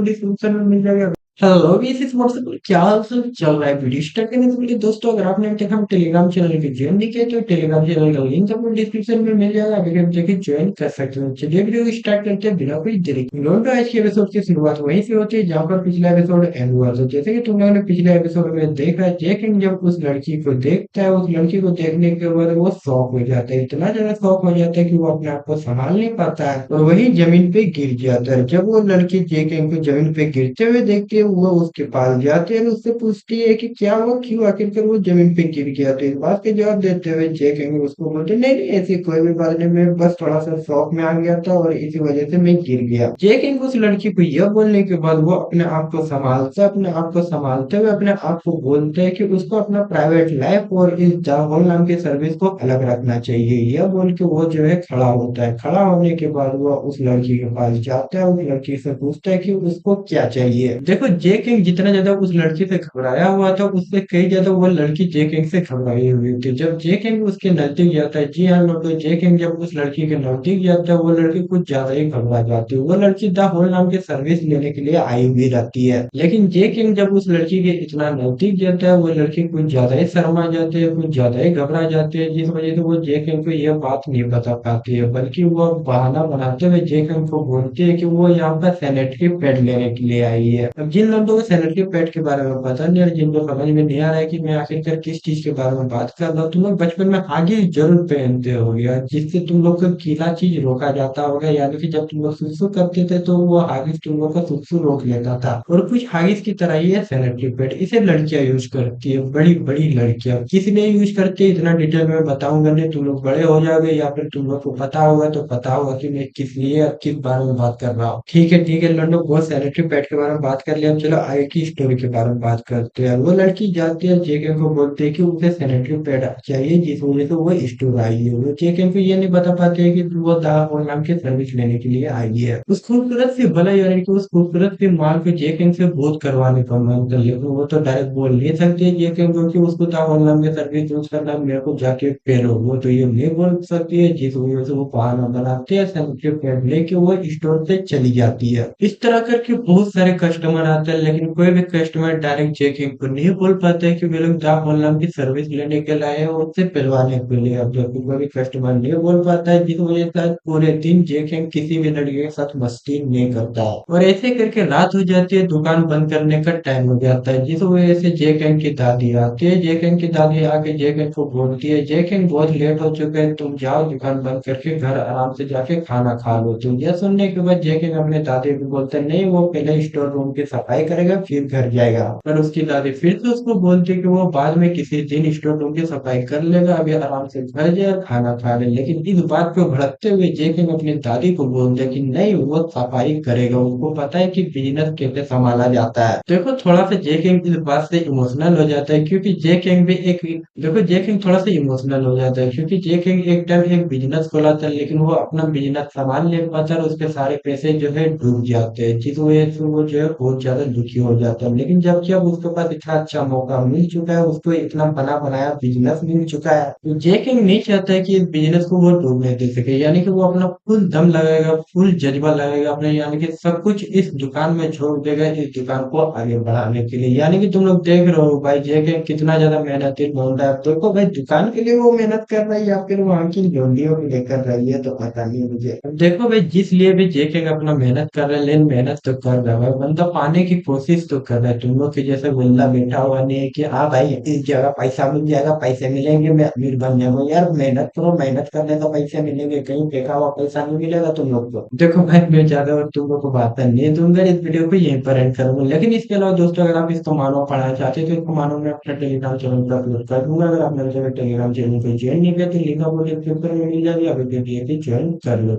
डिस्क्रिप्शन में मिल जाएगा। हेलो, इस व्हाट्सएप पर क्या हाल सब चल रहा है? वीडियो स्टार्ट करने से पहले दोस्तों, अगर आपने अभी तक हम टेलीग्राम चैनल को ज्वाइन नहीं किया तो टेलीग्राम चैनल का लिंक आपको डिस्क्रिप्शन में मिल जाएगा, अभी आप जाके ज्वाइन कर सकते हो। चलिए वीडियो को स्टार्ट करते हैं बिना कोई देरी के। लोगों, आज के एपिसोड की शुरुआत वहीं से होती है जहाँ पर पिछला एपिसोड एंड हुआ था। जैसे कि तुम लोगों ने पिछले एपिसोड में देखा, जैकिंग जब उस लड़की को देखता है, उस लड़की को देखने के बाद वो शॉक हो जाता है, इतना ज्यादा शॉक हो जाता है कि वो अपने आप को संभाल नहीं पाता है और वही जमीन पे गिर जाता है। जब वो लड़की जैकिंग को जमीन पे गिरते हुए देखती है, वो उसके पास जाती है और उससे पूछती है कि क्या हुआ, क्यों आखिरकार वो जमीन पे गिर गया। तो इस बात के जवाब देते हुए जैकिंग उसको बोलते, नहीं नहीं ऐसी कोई भी बात नहीं, मैं बस थोड़ा सा शौक में आ गया था और इसी वजह से मैं गिर गया। जैकिंग उस लड़की को यह बोलने के बाद वो अपने आप को संभालता है, अपने आप को संभालते हुए अपने आप को बोलते हैं कि उसको अपना प्राइवेट लाइफ और इस जाहोल नाम के सर्विस को अलग रखना चाहिए। यह बोल के वो जो है खड़ा होता है। खड़ा होने के बाद वो उस लड़की के पास जाता है, उस लड़की से पूछता है कि उसको क्या चाहिए। देखो, जेकिंग जितना ज्यादा उस लड़की से घबराया हुआ था, उससे कई ज्यादा वो लड़की जेकिंग से घबराई हुई थी। जब जेकिंग उसके नजदीक जाता है, जी हाँ लोगों, जेकिंग जब उस लड़की के नजदीक जाता है, वो लड़की कुछ ज्यादा ही घबरा जाती है। वो लड़की द होल नाम की सर्विस लेने के लिए आई हुई रहती है, लेकिन जेकिंग जब उस लड़की के इतना नजदीक जाता है, वो लड़की कुछ ज्यादा ही शर्मा जाती है, कुछ ज्यादा ही घबरा जाती है, जिस वजह से वो जेकिंग को यह बात नहीं बता पाती है, बल्कि वो बहाना बनाते हुए जेकिंग को बोलती है कि वो यहाँ पर सैनिटरी पैड लेने के लिए आई है। अब जिन लोगों को सैनिटरी पैड के बारे में पता नहीं और जिनको समझ में नहीं आ रहा है कि मैं आखिरकार किस चीज के बारे में बात कर रहा हूँ, तुम लोग बचपन में आगे जरूर पहनते हो गया, जिससे तुम लोग को गीला चीज रोका जाता होगा, यानी कि जब तुम लोग सुसु करते थे तो वो हागिस तुम लोग का सुसु रोक लेता था, और कुछ हागिस की तरह ही है सैनिटरी पैड। इसे लड़कियां यूज करती है, बड़ी बड़ी लड़कियां। किसी ने यूज करती है इतना डिटेल में बताऊंगा नहीं, तुम लोग बड़े हो जाओगे या फिर तुम लोग को पता होगा तो पता होगा कि मैं किस लिए और किस बारे में बात कर रहा हूँ। ठीक है लंडो, बहुत सैनिटरी पैड के बारे में बात कर लिया, अब चलो आगे की स्टोरी के बारे में बात करते हैं। वो लड़की जाती है, जेके को बोलती है कि उसे सैनिटरी पैड चाहिए, जिस वजह से वो स्टोर आई है। वो जेके को ये नहीं बता पाते है कि वो दावा नाम की सर्विस लेने के लिए आई है। उस खूबसूरत सी भला, यानी कि उस खूबसूरत सी माल को जेके से बहुत करवाने का मन कर, लेकिन वो तो डायरेक्ट बोल नहीं सकती जेके को कि उसको दावा नाम की सर्विस यूज करना, मेरे को जाके पहनो। वो तो ये नहीं बोल सकती है, जिस वजह से वो बहाना बनाते हैं, सैनिटरी पैड लेके वो स्टोर से चली जाती है। इस तरह करके बहुत सारे कस्टमर आते हैं, लेकिन कोई भी कस्टमर डायरेक्ट चेकिंग को नहीं बोल पाते कि वे लोग दा नाम की सर्विस लेने के लिए आए हैं और उससे पिलवाने के लिए। अब जब कोई भी कस्टमर नहीं बोल पाता है, जिस वजह से पूरे दिन चेकिंग किसी भी लड़के के साथ मस्ती नहीं करता है, और ऐसे करके रात हो जाती है, दुकान बंद करने का टाइम हो जाता है, जिस वजह से जेकिंग की दादी आती है। जेकिंग की दादी आके जेकिंग को बोलती है, जेकिंग बहुत लेट हो चुका है, तुम जाओ दुकान बंद करके घर आराम से जाके खाना खा लो। तो यह सुनने के बाद जेकिंग अपने दादी को बोलते हैं, नहीं वो पहले स्टोर रूम की सफाई सफाई करेगा फिर घर जाएगा। पर उसकी दादी फिर से उसको बोलती कि वो बाद में किसी दिन स्टोर रूम की सफाई कर लेगा, अभी आराम से घर जाए और खाना खा ले। लेकिन इस बात को भड़कते हुए जेकिंग अपनी दादी को बोलते कि नहीं, वो सफाई करेगा, उनको पता है कि बिजनेस कैसे संभाला जाता है। देखो थोड़ा सा जेकिंग इस बात से इमोशनल हो जाता है, क्योंकि जेकिंग भी एक देखो जेकिंग थोड़ा सा इमोशनल हो जाता है, क्योंकि जेकिंग एक टाइम एक बिजनेस खोला था, लेकिन वो अपना बिजनेस संभाल नहीं पाता और उसके सारे पैसे जो है डूब जाते हैं, जिस वजह से वो जो है बहुत ज्यादा दुखी हो जाता है। लेकिन जबकि अब उसके पास इतना अच्छा मौका मिल चुका है, उसको इतना बना बनाया बिजनेस मिल चुका है, तो जे किंग नहीं चाहता है कि इस बिजनेस को वो डूबने दे सके। यानी कि वो अपना फुल दम लगाएगा, फुल जज्बा लगाएगा अपने, यानी कि सब कुछ इस दुकान में झोंक देगा, इस दुकान को आगे बढ़ाने के लिए। यानी कि तुम लोग देख रहे हो भाई जे किंग कितना ज्यादा मेहनती बंदा है। देखो भाई दुकान के लिए वो मेहनत कर रहा है या फिर वहां की जोड़ियों को लेकर रही है तो पता नहीं मुझे। अब देखो भाई जिस लिए भी जे किंग अपना मेहनत कर रहा है, लेकिन मेहनत तो कर रहा है बंदा, पाने की कोशिश तो कर रहा है। तुम लोग के जैसे बंदा बैठा हुआ नहीं है कि हाँ भाई इस जगह पैसा मिल जाएगा, पैसे मिलेंगे मैं अमीर बन जाऊंगा। यार मेहनत करो, मेहनत करने का पैसे मिलेंगे, कहीं फेंका हुआ पैसा नहीं मिलेगा तुम लोग को। देखो भाई मैं ज्यादा और तुम लोग को बात नहीं दूंगा, इस वीडियो को यहीं पर एंड करूंगा। लेकिन इसके अलावा दोस्तों अगर आप इसको मानो पढ़ाना चाहते हो तो इसको मानो मैं अपना टेलीग्राम चैनल पर अपलोड कर दूंगा। अगर आपने मेरे टेलीग्राम चैनल को ज्वाइन नहीं किया तो लिंक आपको डिस्क्रिप्शन में मिल जाएगी, आप ज्वाइन कर लो।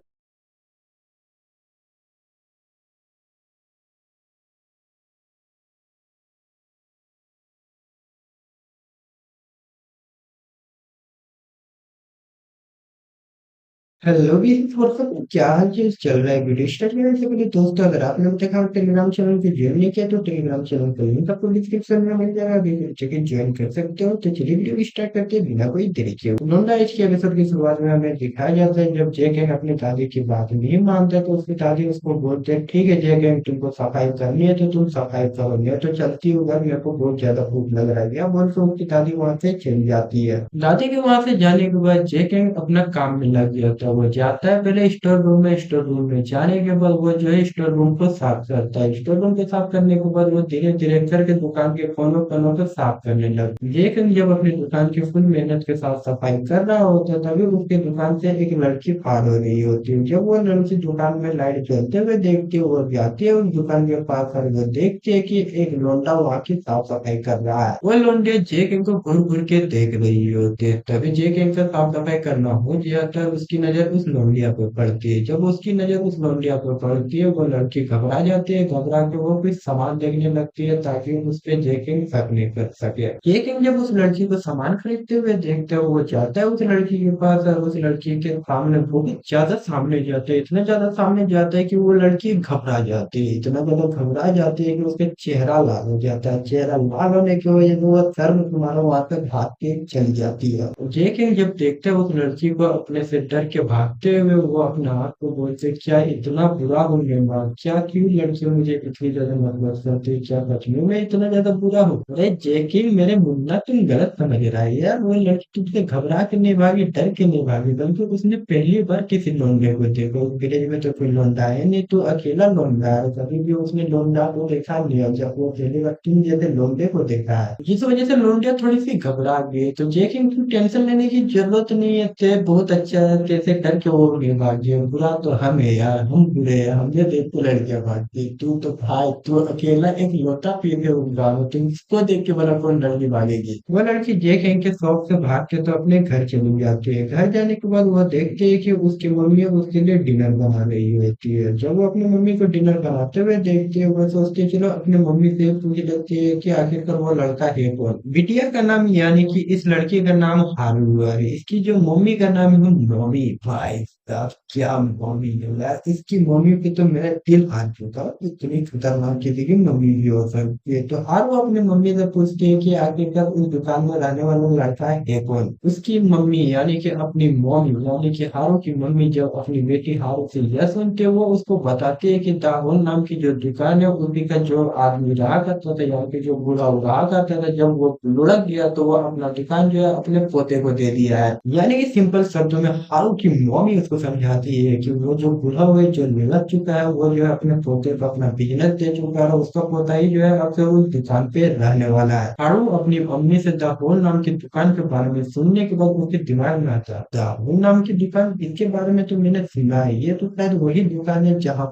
हेलो भी व्हाट्सअप क्या हाल चीज चल रहा है। वीडियो स्टार्ट करने से पहले दोस्तों अगर आपने अभी तक हमारे टेलीग्राम चैनल को ज्वाइन नहीं किया तो टेलीग्राम चैनल का लिंक आपको डिस्क्रिप्शन में मिल जाएगा, अभी जाके ज्वाइन कर सकते हो। तो चलिए वीडियो स्टार्ट करते हैं बिना कोई देरी के। नोंदा एज के एपिसोड की शुरुआत में हमें दिखाया जाता है जब जैक अपनी दादी की बात नहीं मानता तो उसकी दादी उसको बोलते हैं ठीक है जैक तुमको सफाई करनी है तो तुम सफाई करो, मैं तो चलती हूँ घर, मेरे को बहुत ज्यादा भूख लग रहा है। या बोल के उसकी दादी वहां से चली जाती है। दादी के वहां से जाने के बाद जैक अपना काम में लग गया था। वो जाता है पहले स्टोर रूम में, स्टोर रूम में जाने के बाद वो जो है स्टोर रूम को साफ करता है। स्टोर रूम को साफ करने के बाद वो धीरे धीरे करके दुकान के कोनों कोनों को साफ करने लगता है। लेकिन जब अपनी दुकान की फुल मेहनत के साथ सफाई कर रहा होता है तभी उसके दुकान से एक लड़की पार हो रही होती है। जब वो लड़की दुकान में लाइट जलते हुए देखती है, वो जाती है उस दुकान के पास और वो देखती है कि एक लोंडा वहां की साफ सफाई कर रहा है। वो लोंडे जेक इनको घूर घूर के देख रही होती है। तभी जेक इनका साफ सफाई करना हो जाता है, उसकी नजर उस लौंडिया पे पड़ती है। जब उसकी नजर उस लौंडिया पे पड़ती है वो लड़की घबरा जाती है, घबरा के वो कुछ सामान देखने लगती है ताकि उस पे जेकिंग शक नहीं कर सके। लेकिन जब उस लड़की को सामान खरीदते हुए देखते हो वो जाता है उस लड़की के पास और उस लड़की के सामने बहुत ज्यादा सामने जाता है, इतना ज्यादा सामने जाता है कि वो लड़की घबरा जाती है, इतना ज्यादा घबरा जाती है कि उसका चेहरा लाल हो जाता है। चेहरा लाल होने की वजह से वो शर्म तुम्हारा वहां पे भाग के चली जाती है। लेकिन जब देखते हैं उस लड़की को अपने से डर के भागते हुए, वो अपने आप को बोलते क्या इतना बुरा हूँ मैं माँ, क्या क्यों लड़की मुझे इतनी ज्यादा नफरत करती है, क्या सच में मैं इतना ज्यादा बुरा हूँ। अरे जेकी मेरे मुन्ना तुम गलत समझ रहा है यार, वो लड़की तुमसे घबरा के नहीं भागी, डर के नहीं भागी, बल्कि उसने पहली बार किसी लोंडे को देखो। विलेज में तो कोई लोंडा है नहीं, तो अकेला लोंडा है, कभी भी उसने लोंडा को देखा नहीं है। जब वो पहली बार तुम जैसे लोंडे को देखा है, जिस वजह से लोंडिया थोड़ी सी घबरा गई। तो जेकी तुम टेंशन लेने की जरूरत नहीं है, ते बहुत अच्छा है, कैसे डर के वो नहीं भागी। बुरा तो हम है यार, हम बुरे हैं, हमने देख के लड़कियां भागती, तू तो भाई तू अकेला एक लोटा पी के उड़ा, तुम इसको देख के बड़ा कौन लड़की भागेगी। वो लड़की जेक के शौक से भाग के तो अपने घर चली जाती है। घर जाने के बाद वो देखती है कि उसकी मम्मी उसके लिए डिनर बना रही होती है। जब वो अपनी मम्मी को डिनर बनाते हुए देखती है वो सोचती है चलो अपनी मम्मी से पूछ लेती है कि आखिरकार वो लड़का है कौन। बिटिया का नाम यानी कि इस लड़की का नाम हारू है, इसकी जो मम्मी का नाम है मम्मी। भाई साहब क्या मम्मी है यार, इसकी मम्मी पे तो मेरा दिल हार चुका, इतनी खतरनाक किसी की मम्मी भी हो सकती है। तो हर वो अपनी मम्मी से पूछती है कि आखिरकार उस दुकान में रहने वाला लड़का है कौन। उसकी मम्मी यानी कि अपनी मम्मी यानी कि हारू की मम्मी जब अपनी बेटी हारू से यह सुनते वो उसको बताती है कि दाहुल नाम की जो दुकान है उसी का जो आदमी रहा करता था, यानी कि जो बूढ़ा रहा करता था, जब वो लुढ़क गया तो वो अपना दुकान जो है अपने पोते को दे दिया है। यानी कि सिंपल शब्दों में हारू की मॉम ही उसको समझाती है कि वो जो बूढ़ा हुआ जो लग चुका है वो जो है अपने पोते को अपना बिजनेस दे चुका है, उसका पोता ही जो है अब से उस दुकान पे रहने वाला है। हारू अपनी मम्मी से दाहोल नाम की दुकान के बारे में सुनने के बाद उसके दिमाग में आता है, दाहोल नाम की दुकान, इसके बारे में तो मैंने सुना है, ये तो शायद वही दुकान है जहाँ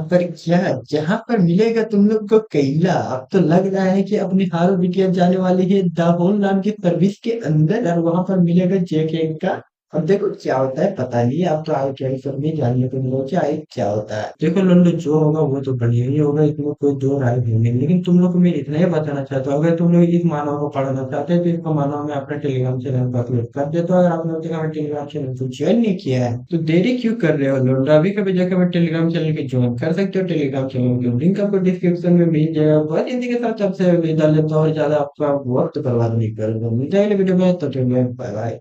पर क्या है, जहाँ पर मिलेगा तुम लोग को कैला। अब तो लग रहा है कि अपनी हारू बिटिया जाने वाली है दाहोल नाम की सर्विस के अंदर और वहां पर मिलेगा जेके का। अब देखो क्या होता है पता नहीं, अब तो आगे क्या सब नहीं जानने को मिलो कि आगे क्या होता है। देखो लोग जो होगा वो तो बढ़िया ही होगा, इसमें कोई दो राय नहीं, लेकिन तुम लोग को मैं इतना ही बताना चाहता हूँ, अगर तुम लोग इस मानव को पढ़ना चाहते हैं तो इसका मानव में अपने टेलीग्राम चैनल पर अपलोड कर देता हूँ। अगर आपने अभी तक हमारे टेलीग्राम चैनल को ज्वाइन नहीं किया है तो देरी क्यों कर रहे हो लोग, अभी कभी जाकर हमारे टेलीग्राम चैनल को ज्वाइन कर सकते हो। टेलीग्राम चैनल का लिंक आपको डिस्क्रिप्शन में मिल जाएगा। बहुत इसी के साथ आपसे विदा लेता हूँ और ज्यादा आपका वक्त बर्बाद नहीं करूंगा। मिलते हैं अगले वीडियो में, तो बाय बाय।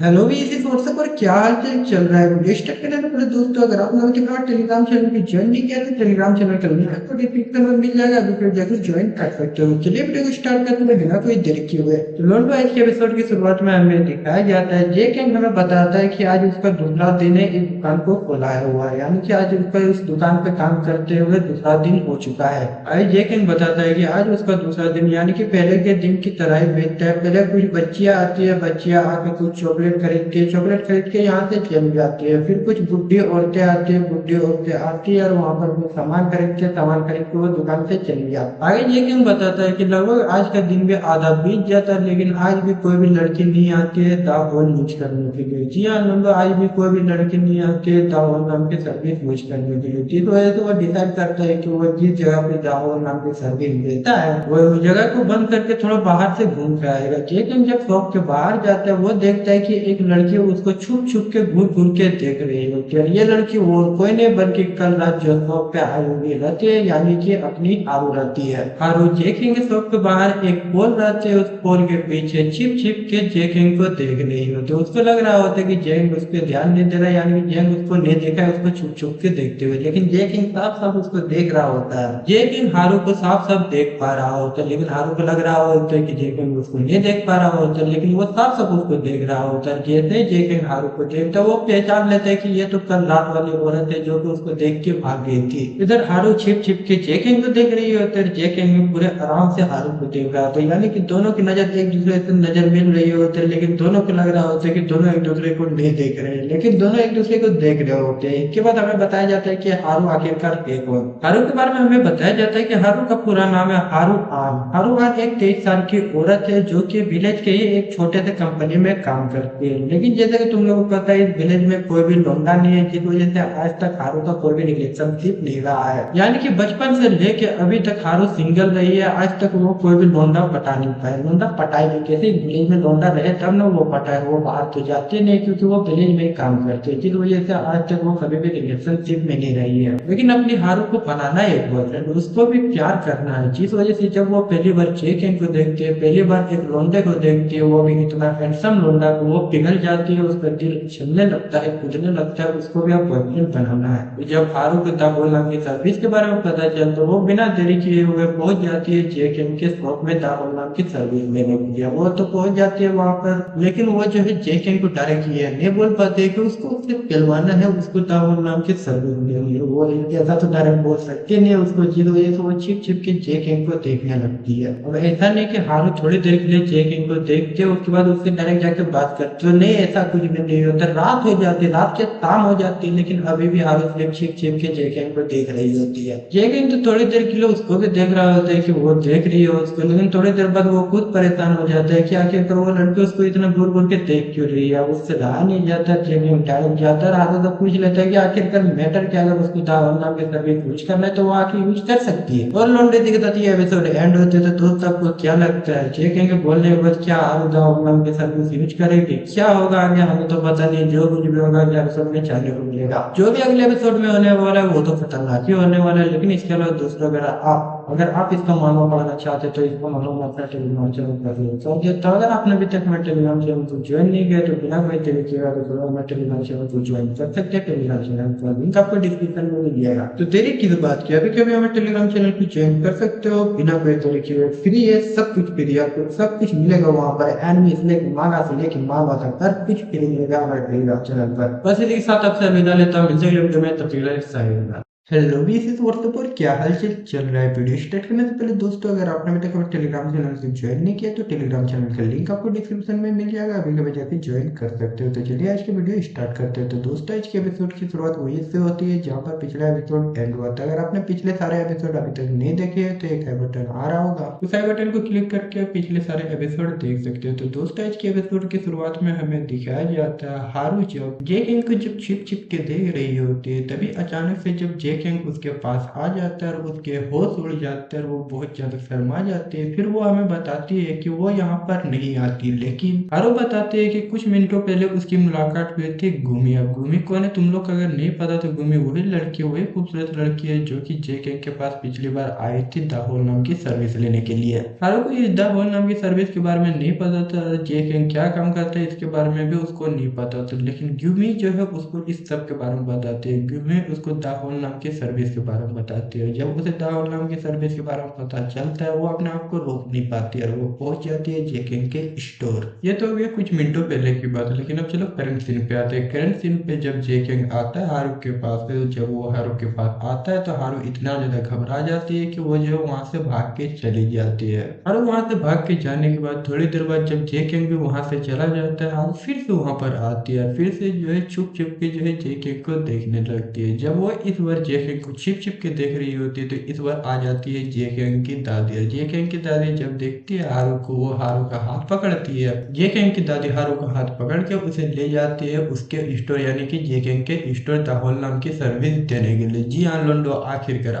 हेलो भी इसी व्हाट्सएप पर क्या हाल चाल चल रहा है वीडियो स्टार्ट करने से पहले दोस्तों, अगर आप लोगों के पास टेलीग्राम चैनल की ज्वाइन नहीं किया तो टेलीग्राम चैनल का लिंक आपको डिस्क्रिप्शन में मिल जाएगा, अभी फिर जाकर ज्वाइन कर सकते हो। चलिए वीडियो को स्टार्ट करते हैं बिना कोई देरी किए हुए। तो लोगों आज के एपिसोड की शुरुआत में हमें दिखाया जाता है जे किंग हमें बताता है कि आज उसका दूसरा दिन है इस दुकान को खोलाया हुआ है, यानी कि आज उसका उस दुकान पे काम करते हुए दूसरा दिन हो चुका है। आज जे किंग बताता है कि आज उसका दूसरा दिन, यानी कि पहले के दिन की तरह ही बीतता है। पहले कुछ बच्चियां आती है, बच्चियां आके कुछ चॉकलेट खरीद के यहाँ से चली जाती है। फिर कुछ बुढ़ी औरतें आती है, बुढ़ी औरतें आती है और वहां पर कुछ सामान खरीद के वो दुकान से चली जाती है। आगे ये क्यों बताता है कि लगभग आज का दिन भी आधा बीत जाता है, लेकिन आज भी कोई भी लड़की नहीं आती है दाहोल यूज करने के लिए। जी हाँ नंबर, आज भी कोई भी लड़की नहीं आती है दाहोल नाम की सर्विस यूज करने के लिए। जिस वजह से वो डिसाइड करता है कि वो जिस जगह पे दाहोल नाम की सर्विस देता है वो उस जगह को बंद करके थोड़ा बाहर से घूम के आएगा। लेकिन जब शॉप के बाहर जाता है वो देखता है कि एक लड़की उसको छुप छुप के घूर घूर के देख रही होती है। ये लड़की वो कोई नहीं बल्कि कल रात जो शॉप पे हारू रहती है, यानी कि अपनी हारू रहती है। हारू जेकिंग शॉप के बाहर एक पोल रहती है, उस पोल के पीछे छिप छिप के जेकिंग को देख रही होती है। उसको लग रहा होता है कि जेकिंग उस पर ध्यान नहीं दे रहा है, यानी कि जेकिंग उसको नहीं देखा है, उसको छुप छुप के देखते हुए, लेकिन जेकिंग साफ साफ उसको देख रहा होता है। जेकिंग हारू को साफ साफ देख पा रहा होता है, लेकिन हारू को लग रहा होता है कि जेकिंग उसको नहीं देख पा रहा होता है, लेकिन वो साफ साफ उसको देख रहा होता है। जैसे जेकिंग हारू को देखता वो पहचान लेते हैं कि ये तो कल रात वाली औरत है जो कि उसको देख के भाग गई थी। इधर हारू छिप छिप के जेकिंग को देख रही होती है, जेकिंग पूरे आराम से हारू को देख रहा होता है, यानी कि दोनों की नजर एक दूसरे से नजर मिल रही होती है, लेकिन दोनों को लग रहा होता है कि दोनों एक दूसरे को नहीं देख रहे हैं, लेकिन दोनों एक दूसरे को देख रहे होते हैं। इसके बाद हमें बताया जाता है कि हारू आखिरकार एक हुआ। हारू के बारे में हमें बताया जाता है कि हारू का पूरा नाम है हारू आन। हारू आन एक 23 साल की औरत है जो कि विलेज के ही एक छोटे से कंपनी में काम करती है। लेकिन जैसे कि तुम लोगों को पता है इस विलेज में कोई भी लौंडा नहीं है, जिस वजह से आज तक हारू का कोई भी रिलेशनशिप नहीं रहा है, यानी कि बचपन से लेके अभी तक हारू सिंगल रही है। आज तक वो कोई भी लौंडा पटा नहीं पाए। लौंडा पटाएगी कैसे, विलेज में लौंडा रहे तब ना वो पटाए, वो बाहर तो जाते नहीं क्योंकि वो विलेज में ही काम करते हैं, जिस वजह से आज तक वो कभी भी रिलेशनशिप में नहीं रही है। लेकिन अपनी हारू को बनाना है एक बॉयफ्रेंड, उसको भी प्यार करना है, जिस वजह से जब वो पहली बार जेकिंग को देखती है, पहली बार एक लौंडे को देखती है, वो भी इतना हैंडसम लौंडा को, वो पिघल जाती है, उसका दिल चलने लगता है, कूदने लगता है, उसको भी आप बॉयफ्रेंड बनाना है। तो जब हारू को दाहोल नाम की सर्विस के बारे में पता चलता तो वो बिना देरी किए हुए पहुंच जाती है जेकिंग के शॉप में दाहोल नाम की सर्विस लेने के लिए। वो तो पहुंच जाती है वहां पर, लेकिन वो जो है जेकिंग को डायरेक्ट ये नहीं बोल पाते कि उसको उससे पिलवाना है, उसको दाहोल नाम की सर्विस लेनी है। वो ऐसा तो डायरेक्ट बोल सकते नहीं है उसको, जिस वजह से वो छिप छिप के जेकिंग को देखने लगती है। और ऐसा नहीं कि हारू थोड़ी देर के लिए जेकिंग को देखते उसके बाद उससे डायरेक्ट जाकर बात करते, तो नहीं ऐसा कुछ भी नहीं होता। रात हो जाती, रात के शाम हो जाती, लेकिन अभी भी हारू सिर्फ छिप छिप के जेकिंग को देख रही होती है। जेकिंग तो थोड़ी देर के लिए उसको भी देख रहा होता है कि वो देख रही है उसको, लेकिन थोड़ी देर बाद वो खुद परेशान हो जाता है कि आखिरकार वो लड़की उसको इतना घूर घूर के देख क्यों रही है। उससे रहा नहीं जाता, जेकिंग डायरेक्ट जाता रहा तो पूछ लेता है कि आखिरकार मैटर क्या, अगर उसको दाहोल नाम के सर्विस यूज करना है तो वो आके यूज कर सकती है। और लौंडे के साथ ये एपिसोड एंड होते थे। दोस्त आपको क्या लगता है जेकिंग के बोलने के बाद क्या हारू दाहोल नाम के सर्विस यूज करेगी, क्या होगा आगे हमें तो पता नहीं, जो कुछ भी होगा अगले एपिसोड में जानने को मिलेगा। जो भी अगले एपिसोड में होने वाला है वो तो खतरनाक ही होने वाला है, लेकिन इसके अलावा दोस्तों अगर आप अगर आप इसका मानवा पढ़ना चाहते हैं तो इसका मानवा में अपना टेलीग्राम चैनल कर लो। तो अगर आपने अभी तक हमारे टेलीग्राम चैनल को ज्वाइन नहीं किया तो बिना कोई देरी किए अगर तो हमारे टेलीग्राम चैनल को ज्वाइन कर सकते हैं। टेलीग्राम चैनल का लिंक आपको डिस्क्रिप्शन में मिल जाएगा। तो देरी की बात की अभी कभी हमारे टेलीग्राम चैनल को ज्वाइन कर सकते हो बिना कोई देरी किए। फ्री है, सब कुछ फ्री है, आपको सब कुछ मिलेगा वहाँ पर। एनिमी से लेकर मांगा से लेकर मांगा तक हर कुछ फ्री मिलेगा हमारे टेलीग्राम चैनल पर। बस इसी के साथ आपसे विदा लेता हूँ, मिलते हैं अगले वीडियो में, तब तक हेलो भी इसी व्हाट्सएप पर क्या हालचाल चल रहा है। वीडियो स्टार्ट करने से पहले दोस्तों अगर आपने अभी तक हमारे टेलीग्राम चैनल को ज्वाइन नहीं किया तो टेलीग्राम चैनल का लिंक आपको डिस्क्रिप्शन में मिल जाएगा, अभी कभी जाके ज्वाइन कर सकते हो। तो चलिए आज की वीडियो स्टार्ट करते हैं। तो दोस्तों आज के एपिसोड की शुरुआत वही से होती है जहाँ पर पिछला एपिसोड एंड हुआ था। अगर आपने पिछले सारे एपिसोड अभी तक नहीं देखे हैं तो एक आई बटन आ रहा होगा, उस आई बटन को क्लिक करके पिछले सारे एपिसोड देख सकते हो। तो दोस्तों आज के एपिसोड की शुरुआत में हमें दिखाया जाता है हारू जब जेकेंग को जब छिप छिप के देख रही होती है तभी अचानक से जब जेकेंग उसके पास आ जाता है और उसके होश उड़ जाते हैं और वो बहुत ज्यादा शर्मा जाती है। फिर वो हमें बताती है कि वो यहाँ पर नहीं आती, लेकिन हारू बताते हैं कि कुछ मिनटों पहले उसकी मुलाकात हुई थी गुमी। अब गुमी कौन है तुम लोग को अगर नहीं पता तो गुमी वही लड़की, वही खूबसूरत लड़की है जो कि जेकेंग के पास पिछली बार आई थी दाहोल नाम की सर्विस लेने के लिए। हारू को इस दाहोल नाम की सर्विस के बारे में नहीं पता था, जेकेंग क्या काम करता है इसके बारे में भी उसको नहीं पता था, लेकिन गुमी जो है उसको इस सब के बारे में बताती है। गुमी उसको दाहोल नाम की सर्विस के बारे में बताती है। जब उसे दाहोल नाम की सर्विस के बारे में पता चलता है वो अपने आप को रोक नहीं पाती है और वो पहुंच जाती है जेकेंग के स्टोर। ये तो हो गया कुछ मिनटों पहले की बात, लेकिन अब चलो करंट सीन पे आते हैं। करंट सीन पे जब जेकेंग आता है हारू के पास, तो जब वो हारू के पास आता है तो हारू इतना ज्यादा घबरा जाती है कि वो जो वहां से भाग के चली जाती है। हारू वहां से भाग के जाने के बाद थोड़ी देर बाद जब जेकेंग भी वहां से चला जाता है हारू फिर से वहां पर आती है, फिर से जो है छुप छुप के जो है जेकेंग को देखने लगती है। जब वो इस बार जेकेंग को छिप छिप के देख रही होती है तो इस बार आ जाती है जेकेंग की दादी। जेकेंग की दादी जब देखती है हारू को वो हारू का हाथ पकड़ती है। जेकेंग की दादी हारू का हाथ पकड़ के उसे ले जाती है उसके स्टोर यानी कि जेकेंग के स्टोर दाहोल नाम की सर्विस देने के लिए। जी हाँ लोंडो, आखिरकार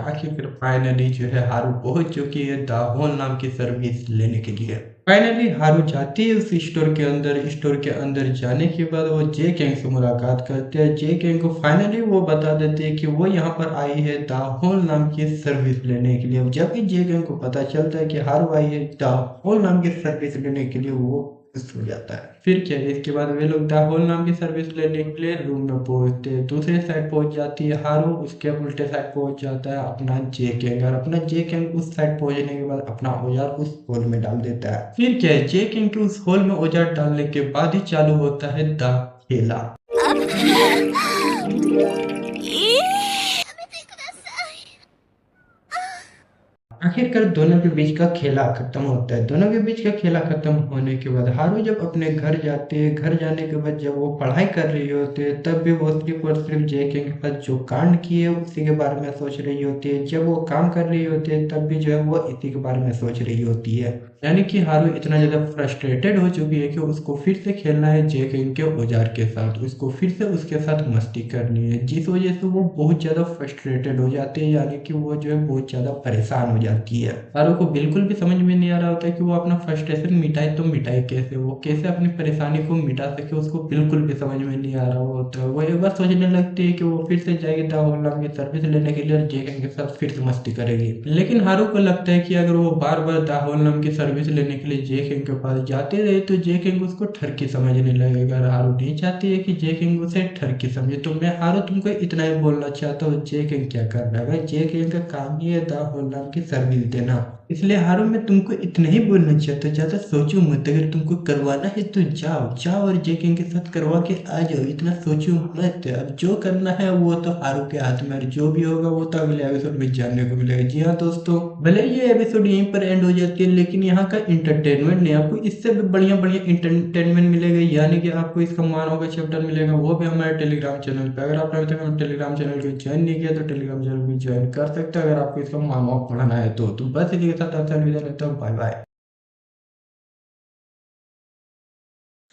फाइनली जो है हारू पहुंच चुकी है दाहोल नाम की सर्विस लेने के लिए। फाइनली हारू जाती है उस स्टोर के अंदर। स्टोर के अंदर जाने के बाद वो जेकेंग से मुलाकात करते हैं। जेकेंग को फाइनली वो बता देते हैं कि वो यहाँ पर आई है दाहोल नाम की सर्विस लेने के लिए। जब भी जेकेंग को पता चलता है कि हारू आई है दाहोल नाम की सर्विस लेने के लिए वो खुश हो जाता है। फिर क्या है इसके बाद वे लोग दाहोल नाम की सर्विस लेने के लिए रूम में पहुंचते हैं। दूसरे साइड पहुंच जाती है हारू, उसके उल्टे साइड पहुंच जाता है अपना जेकेंग और अपना जेकेंग उस साइड पहुंचने के बाद अपना औजार उस होल में डाल देता है। फिर क्या है जेकेंग के उस होल में औजार डालने के बाद ही चालू होता है द खेला। आखिरकार दोनों के बीच का खेला खत्म होता है। दोनों के बीच का खेला खत्म होने के बाद हारू जब अपने घर जाते हैं, घर जाने के बाद जब वो पढ़ाई कर रही होती है तब भी वो सिर्फ और सिर्फ जेकेंग के पास जो कांड किए उसी के बारे में सोच रही होती है। जब वो काम कर रही होती है तब भी जो है वो इसी के बारे में सोच रही होती है। यानी कि हारू इतना ज्यादा फ्रस्ट्रेटेड हो चुकी है कि उसको फिर से खेलना है जेकेंग के औजार के साथ, उसको फिर से उसके साथ मस्ती करनी है, जिस वजह से वो बहुत ज्यादा फ्रस्ट्रेटेड हो जाती है। यानी कि वो जो है बहुत ज्यादा परेशान हो जाती है। हारू को बिल्कुल भी समझ में नहीं आ रहा होता है कि वो अपना फ्रस्ट्रेशन मिटाए तो मिटाए कैसे, वो कैसे अपनी परेशानी को मिटा सके, उसको बिल्कुल भी समझ में नहीं आ रहा होता है। वो एक बार सोचने लगती है कि वो फिर से जाएगी दाहोल नाम की सर्विस लेने के लिए और जेकेंग के साथ फिर से मस्ती करेगी। लेकिन हारू को लगता है कि अगर वो बार बार दाहोल नाम की सर्विस लेने के लिए जेकेंग के पास जाते रहे तो जेकेंग उसको ठरकी समझने लगेगा। हारू नहीं चाहती है कि जेकेंग उसे ठरकी समझे। तो मैं हारू तुमको इतना ही बोलना चाहता हूँ, जेकेंग क्या कर रहा है भाई, जेकेंग का काम ही है दाहोल नाम की सर्विस देना। इसलिए हारू मैं तुमको इतना ही बोलना चाहता हूँ, ज्यादा सोचो मत। अगर तुमको करवाना है तो जाओ जाओ और जेकेंग के साथ करवा के आ जाओ, इतना सोचो मत। अब जो करना है वो तो हारू के हाथ में, और जो भी होगा वो तो अगले एपिसोड में जानने को मिलेगा। जी हाँ दोस्तों, भले ये एपिसोड यहीं पर एंड हो जाती है लेकिन यहाँ का इंटरटेनमेंट नहीं, आपको इससे भी बढ़िया बढ़िया इंटरटेनमेंट मिलेगा। यानी कि आपको इसका मानव का चैप्टर मिलेगा, वो भी हमारे टेलीग्राम चैनल पे। अगर आपने अभी तक हमारे टेलीग्राम चैनल को ज्वाइन नहीं किया तो टेलीग्राम चैनल को ज्वाइन कर सकते हो अगर आपको इसका मानव पढ़ना है तो बस इसी के साथ आपसे अलविदा लेता हूँ, बाय बाय।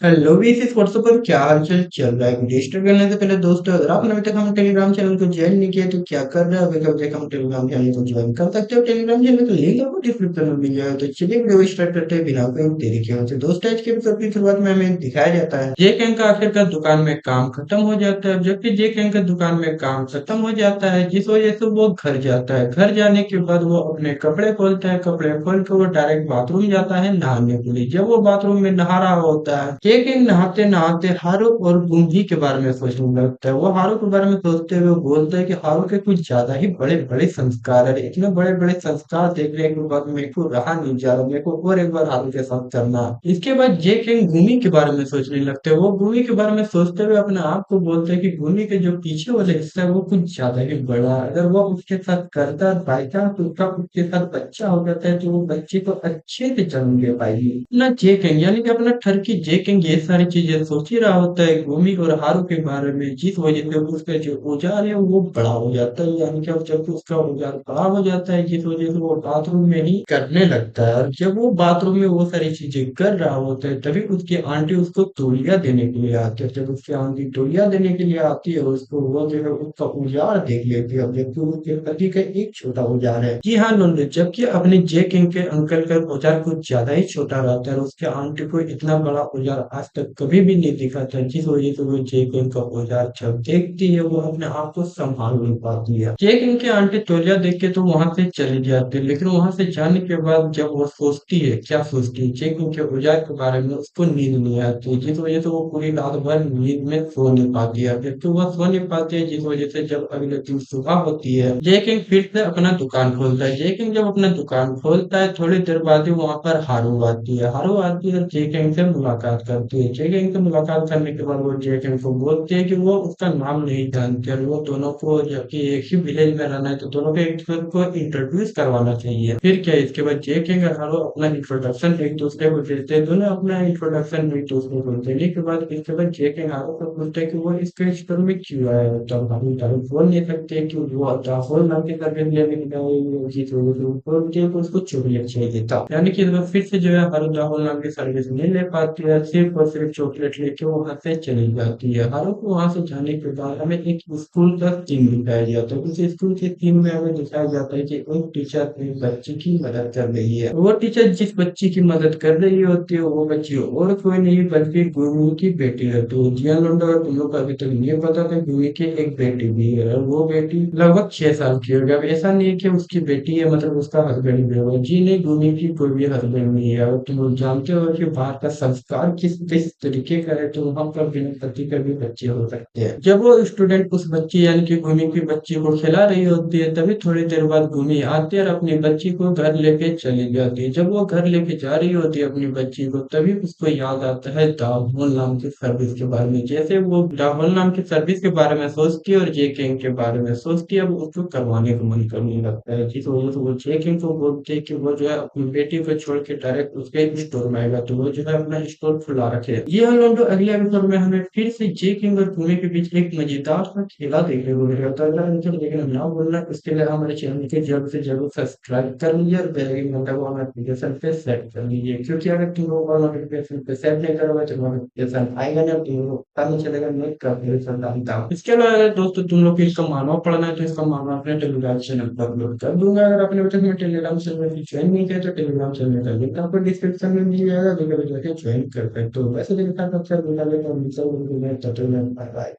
हेलो भी इस व्हाट्सएप पर क्या हालचाल चल रहा है। वीडियो स्टार्ट करने से पहले दोस्तों, अगर आपने अभी तक हम टेलीग्राम चैनल को ज्वाइन नहीं किया तो क्या कर रहे हो। अभी कब तक हम टेलीग्राम चैनल को ज्वाइन कर सकते हो। टेलीग्राम चैनल का लिंक आपको डिस्क्रिप्शन में मिल जाएगा। तो चलिए वीडियो स्टार्ट करते हैं बिना कोई देरी के। तो दोस्तों, आज के एपिसोड की शुरुआत में हमें दिखाया जाता है जे कैंग का आखिरकार दुकान में काम खत्म हो जाता है। जबकि जे कैंग का दुकान में काम खत्म हो जाता है, जिस वजह से वो घर जाता है। घर जाने के बाद वो अपने कपड़े खोलता है। कपड़े खोल के वो डायरेक्ट बाथरूम जाता है नहाने के लिए। जब वो बाथरूम में नहा रहा होता है, एक एक नहाते नहाते हारू और गुंगी के बारे में सोचने लगता है। वो हारू के बारे में सोचते हुए बोलता है कि हारू के कुछ ज्यादा ही बड़े बड़े संस्कार है। इतने बड़े बड़े संस्कार देखने के बाद मेरे को रहा नहीं जा रहा, मेरे को और एक बार हारू के साथ करना है। इसके बाद जे किंग भूमि के बारे में सोचने लगते हैं। वो भूमि के बारे में सोचते हुए अपने आप को बोलते हैं कि भूमि के जो पीछे वाला हिस्सा है वो कुछ ज्यादा ही बड़ा है। अगर वो उसके साथ करता है बाई चांस उसका उसके साथ बच्चा हो जाता है तो वो बच्चे को अच्छे से जन्म दे पाएगी ना। जे किंग यानी कि अपना ठरकी जे किंग ये सारी चीजें सोच ही रहा होता है भूमि और हारू के बारे में, जिस वजह से उसका जो औजार है वो बड़ा हो जाता है। यानी कि अब जब उसका औजार बड़ा हो जाता है, जिस वजह से वो बाथरूम में ही करने लगता है। और जब वो बाथरूम में वो सारी चीजें कर रहा होता है, तभी उसकी आंटी उसको तौलिया देने के लिए आती है। जब उसकी आंटी तौलिया देने के लिए आती है, उसको वो जो है उसका औजार देख लेती है। अब जबकि उसके पति का एक छोटा औजार है। जी हाँ नंदू, जबकि अपने जे किंग के अंकल का औजार कुछ ज्यादा ही छोटा रहता है और उसके आंटी को इतना बड़ा औजार आज तक कभी भी नहीं दिखा था, जिस वजह से वो जे किंग का औजार जब देखती है वो अपने आप को संभाल नहीं पाती है। जे किंग की आंटी तौलिया देख के तो वहां से चली जाती है, लेकिन वहां से जाने के बाद जब वो सोचती है, क्या सोचती है, जे किंग के औजार के बारे में, उसको नींद नहीं आती, जिस वजह से वो पूरी रात भर नींद में सो नहीं पाती है। जबकि वह सो नहीं पाती है, जिस वजह से जब अगले दिन सुबह होती है, जे किंग फिर से अपना दुकान खोलता है। जे किंग जब अपना दुकान खोलता है, थोड़ी देर बाद ही वहां पर हारू आती है। हारू आती है और जे किंग से मुलाकात करती है। जे किंग से मुलाकात करने के बाद वो जे किंग को बोलती है कि वो उसका नाम नहीं जानती और वो दोनों को, जबकि एक ही विलेज में रहना है, तो दोनों को एक दूसरे को इंट्रोड्यूस करवाना चाहिए। फिर क्या, इसके बाद जे किंग और हारू अपना इंट्रोडक्शन एक दूसरे को देते हैं। दोनों अपना इंट्रोडक्शन एक दूसरे को देने के बाद इसके बाद जे किंग हारू को बोलते हैं कि वो इसके स्टोर में क्यों आया है। तब हारू तारू बोल नहीं सकते कि वो राहुल नाम के सर्विस लेने के लिए जीत हो गई, तो बोलते हैं कि उसको चॉकलेट चाहिए था। यानी कि वो फिर से जो है हारू राहुल नाम की सर्विस नहीं ले पाती है, सिर्फ और सिर्फ चॉकलेट लेके वो वहां से चली जाती है। हारू को वहां से जाने के बाद हमें एक स्कूल का सीन दिखाया जाता है। उस स्कूल के सीन में हमें दिखाया जाता है कि एक टीचर अपनी बच्ची की मदद कर रही है। वो टीचर जिस बच्ची की मदद कर रही होती है वो बच्ची और कोई नहीं बल्कि गुरु की बेटी है। तो जिया लोंडा और तुम लोग को अभी तक नहीं पता था, गुरु की एक बेटी भी है और वो बेटी लगभग 6 साल की होगी। अब ऐसा नहीं है कि उसकी बेटी है मतलब उसका हस्बैंड भी होगा, जी नहीं, गुरु की कोई भी हस्बैंड नहीं है। और तुम लोग जानते हो कि बाहर का संस्कार किस किस तरीके का है, तो वहां पर बिना पति का भी बच्चे हो सकते हैं। जब वो स्टूडेंट उस बच्ची यानी कि भूमि की बच्ची को खिला रही होती है, तभी थोड़ी देर बाद भूमि आती है और अपनी बच्ची को घर लेके चली जाती है। जब वो घर लेके जा रही होती है अपनी बच्ची को, तभी उसको याद आता है दावोल नाम की सर्विस के बारे में। जैसे वो दावोल नाम की सर्विस के बारे में सोचती है और जे किंग के बारे में सोचती है, अब उसको करवाने का मन करने लगता है। जिस वजह से वो जे किंग को बोलते है कि वो जो है अपनी बेटी को छोड़ के डायरेक्ट उसके स्टोर में आएगा, तो वो जो है अपना स्टोर खुला रखे। ये हम लोग अगले एपिसोड में हमें फिर से जे किंग और भूमि के बीच एक मजेदार सा खेला देखने को मिलेगा। तो अगला एपिसोड देखने में ना भूलना, उसके लिए हमारे चैनल के जल्द से जल्द सब्सक्राइब कर लीजिए और बेल आइकन घंटा को नोटिफिकेशन पे सेट कर लीजिए, क्योंकि अगर तुम लोगों को नोटिफिकेशन पे सेट नहीं करोगे तो नोटिफिकेशन आएगा नहीं, तुम लोग को पता नहीं चलेगा मैं कब रिजल्ट डालता हूँ। इसके अलावा अगर दोस्तों तुम लोग को इसका मानव पढ़ना है तो इसका मानव अपने टेलीग्राम चैनल पर अपलोड कर दूंगा। अगर आपने अभी तक मेरे टेलीग्राम चैनल में ज्वाइन नहीं किया तो टेलीग्राम चैनल का लिंक आपको डिस्क्रिप्शन में मिल जाएगा, तो जाके ज्वाइन कर सकते हो। वैसे देखा तो अक्सर मिला लेकिन बाय बाय।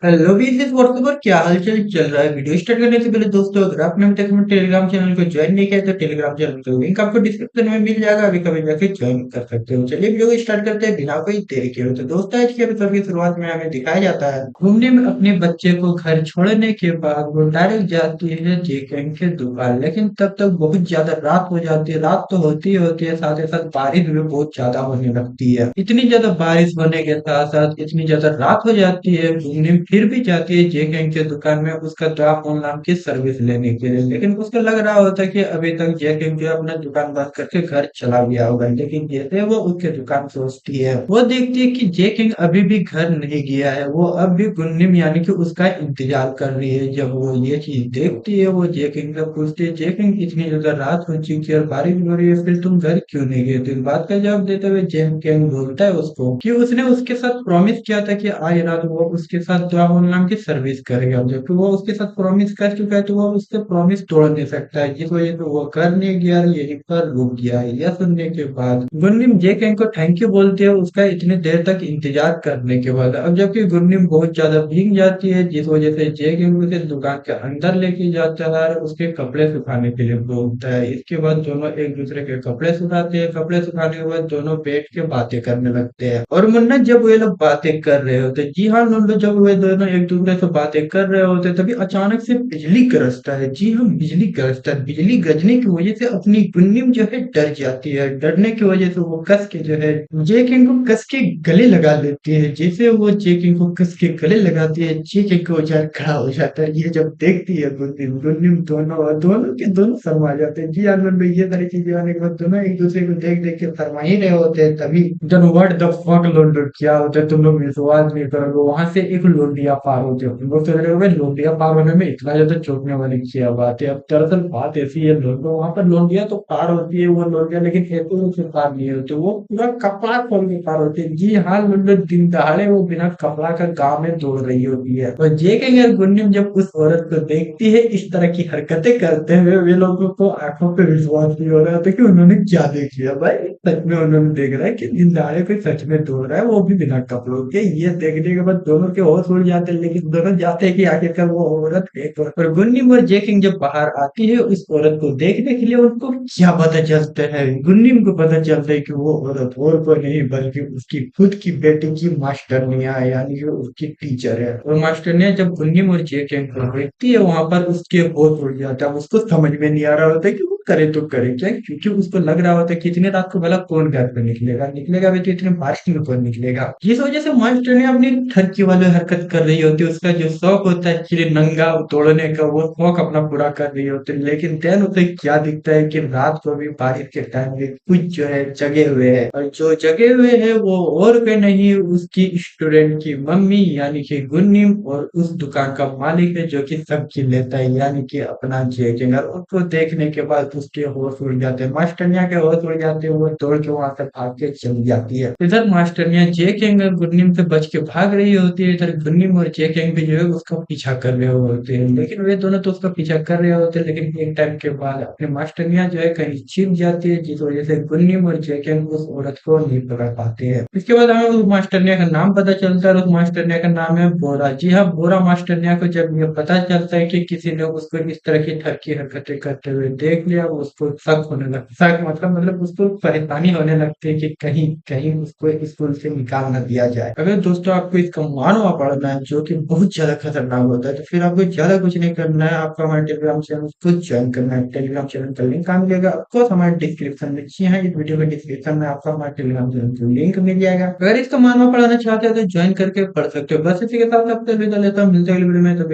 हेलो भी इस व्हाट्सएप पर क्या हालचाल चल रहा है। वीडियो स्टार्ट करने से पहले दोस्तों, अगर आपने अभी तक हमारे टेलीग्राम चैनल को ज्वाइन नहीं किया तो टेलीग्राम चैनल का लिंक आपको डिस्क्रिप्शन में मिल जाएगा, अभी कभी जाके ज्वाइन कर सकते हो। चलिए वीडियो को स्टार्ट करते हैं बिना कोई देरी के। तो दोस्तों, आज के एपिसोड की शुरुआत में हमें दिखाया जाता है घूमने में अपने बच्चे को घर छोड़ने के बाद वो डायरेक्ट जाती है जे किंग के दुकान, लेकिन तब तक बहुत ज्यादा रात हो जाती है। रात तो होती ही होती है, साथ ही साथ बारिश भी बहुत ज्यादा होने लगती है। इतनी ज्यादा बारिश होने के साथ साथ इतनी ज्यादा रात हो जाती है, घूमने फिर भी जाती है जे किंग की दुकान में उसका ड्राफ्ट नाम की सर्विस लेने के लिए। लेकिन उसको लग रहा होता है कि अभी तक जे किंग जो है अपना दुकान बंद करके घर चला गया होगा। लेकिन जैसे वो उसके दुकान पहुंचती है, वो देखती है कि जे किंग अभी भी घर नहीं गया है। वो अब भी गुन्निम यानी कि उसका इंतजार कर रही है। जब वो ये चीज देखती है, वो जे किंग से पूछती है, जे किंग इतनी ज्यादा रात हो चुकी है और बारिश हो रही है, फिर तुम घर क्यों नहीं गए? तो इस बात का जवाब देते हुए जे किंग बोलता है उसको कि उसने उसके साथ प्रॉमिस किया था कि आज रात वो उसके साथ दुआ नाम की सर्विस करेगा। जबकि वो उसके साथ प्रॉमिस कर चुका है, तो वो उससे प्रॉमिस तोड़ नहीं सकता है, जिस वजह से वो कर नहीं गया और यहीं पर रुक गया है। यह सुनने के बाद गुरनीम जे किंग को थैंक यू बोलती है उसका इतने देर तक इंतजार करने के बाद। अब जबकि गुरनीम बहुत ज्यादा भीग जाती है, जिस वजह से जे किंग उसे दुकान के अंदर लेके जाता है और उसके कपड़े सुखाने के लिए बोलता है। इसके बाद दोनों एक दूसरे के कपड़े सुखाते हैं। कपड़े सुखाने के बाद दोनों बैठ के बातें करने लगते हैं। और मुन्ना जब वे लोग बातें कर रहे होते, जी हाँ नंदू, जब वे दोनों एक दूसरे से बातें कर रहे होते तभी अचानक से बिजली गरजता है। जी हाँ, बिजली गरजता है। बिजली गरजने की वजह से अपनी गुन्नीम जो है डर जाती है। डरने की वजह से वो कस के जो है जे किंग को कस के गले लगा लेती है। जैसे वो जे किंग को कस के गले लगाती है, जे किंग को जार खड़ा हो जाता है। ये जब देखती है गुन्नीम, गुन्नीम दोनों दोनों के दोनों शर्मा जाते हैं। जी हाँ नंदू, ये सारी चीजें आने के बाद दोनों एक दूसरे को देख देख के शर्मा ही रहे होते हैं। तभी जन व्हाट द फक लोंडो, क्या होता है तुम लोग विश्वास नहीं करोगे, वहां से एक लोंडिया पार होते हो। तुम लोग सोच रहे हो भाई लोंडिया पार होने में इतना ज्यादा चौंकने वाली क्या बात है। अब दरअसल बात ऐसी है, लोंडो वहां पर लोंडिया तो पार होती है वो लोंडिया, लेकिन ऐसे रूप से पार नहीं होते, वो पूरा कपड़ा खोल के पार होती है। जी हाँ लोंडो, दिन दहाड़े वो बिना कपड़ा का गांव में दौड़ रही होती है। और जे के अगर गुन्निम जब उस औरत को देखती है इस तरह की हरकतें करते हुए, वे लोगों को आंखों पे विश्वास नहीं हो रहा था कि उन्होंने क्या देख लिया। भाई सच में उन्होंने देख रहा है कि दिन दहाड़े कोई सच में दौड़ रहा है, वो भी बिना कपड़ों के। ये देखने के बाद दोनों के होश उड़ जाते हैं। लेकिन दोनों जाते हैं कि आखिरकार वो औरत एक और गुन्नीम और जेकिंग जब बाहर आती है उस औरत को देखने के लिए, उनको क्या पता चलता है? गुन्नीम को पता चलता है कि वो औरत और कोई नहीं बल्कि उसकी खुद की बेटी की मास्टरनिया है, यानी कि उसकी टीचर है। और मास्टरनिया जब गुन्नीम और जेकिंग को देखती है वहां पर, उसके होश उड़ जाता है। उसको समझ में नहीं आ रहा होता है कि वो करे तो करे क्या, क्योंकि उसको लग रहा होता है कि इतनी रात को भला कौन घर पे निकलेगा, निकलेगा भी तो इतने बारिश में कौन निकलेगा। जिस वजह से मास्टर ने अपनी ठरकी वाली हरकत कर रही होती है। उसका जो शौक होता है कि नंगा तोड़ने का, वो शौक अपना पूरा कर रही होती है। लेकिन देन उसे क्या दिखता है कि रात को भी बारिश के टाइम में कुछ जो है जगे हुए हैं, और जो जगे हुए हैं वो और कोई नहीं, उसकी स्टूडेंट की मम्मी यानी कि गुन्नीम, और उस दुकान का मालिक है जो कि सब्जी लेता है, यानी कि अपना जेकेंगर। उसको देखने के बाद उसके होश उड़ जाते हैं, मास्टरनिया के होश उड़ जाते हैं। वो दौड़ के वहां से भाग के चली जाती है। इधर मास्टरनिया जेकेंग और गुन्नीम से बच के भाग रही होती है। इधर गुन्नीम और जेकेंग भी जो है उसका पीछा कर रहे होते हैं। लेकिन वे दोनों तो उसका पीछा कर रहे होते हैं, लेकिन एक टाइम के बाद अपने मास्टरनिया जो है कहीं छिप जाती है, जिस वजह से गुन्नीम और जेकेंग उस औरत को नहीं पकड़ पाते हैं। इसके बाद हमें उस मास्टरनिया का नाम पता चलता है, और उस मास्टरनिया का नाम है बोरा। जी हाँ, बोरा मास्टरनिया को जब ये पता चलता है कि किसी ने उसको इस तरह की ठरकी हरकतें करते हुए देख लिया, उसको शक होने लगता है। शक मतलब उसको परेशानी होने लगती है कि कहीं कहीं उसको स्कूल से निकाल ना दिया जाए। अगर दोस्तों आपको इसका मानवा पढ़ना है जो कि बहुत ज्यादा खतरनाक होता है, तो फिर आपको ज्यादा कुछ नहीं करना है, आपको हमारे टेलीग्राम चैनल को ज्वाइन करना है। टेलीग्राम चैनल का लिंक कहाँ मिलेगा? आपको हमारे डिस्क्रिप्शन में, जी हाँ, इस वीडियो के डिस्क्रिप्शन में आपको हमारे टेलीग्राम चैनल का लिंक मिल जाएगा। अगर इसका मानवा पढ़ाना चाहते हो तो ज्वाइन करके पढ़ सकते हो। बस इसी के साथ आपसे विदा लेता हूँ, मिलते हैं अगली वीडियो में। तो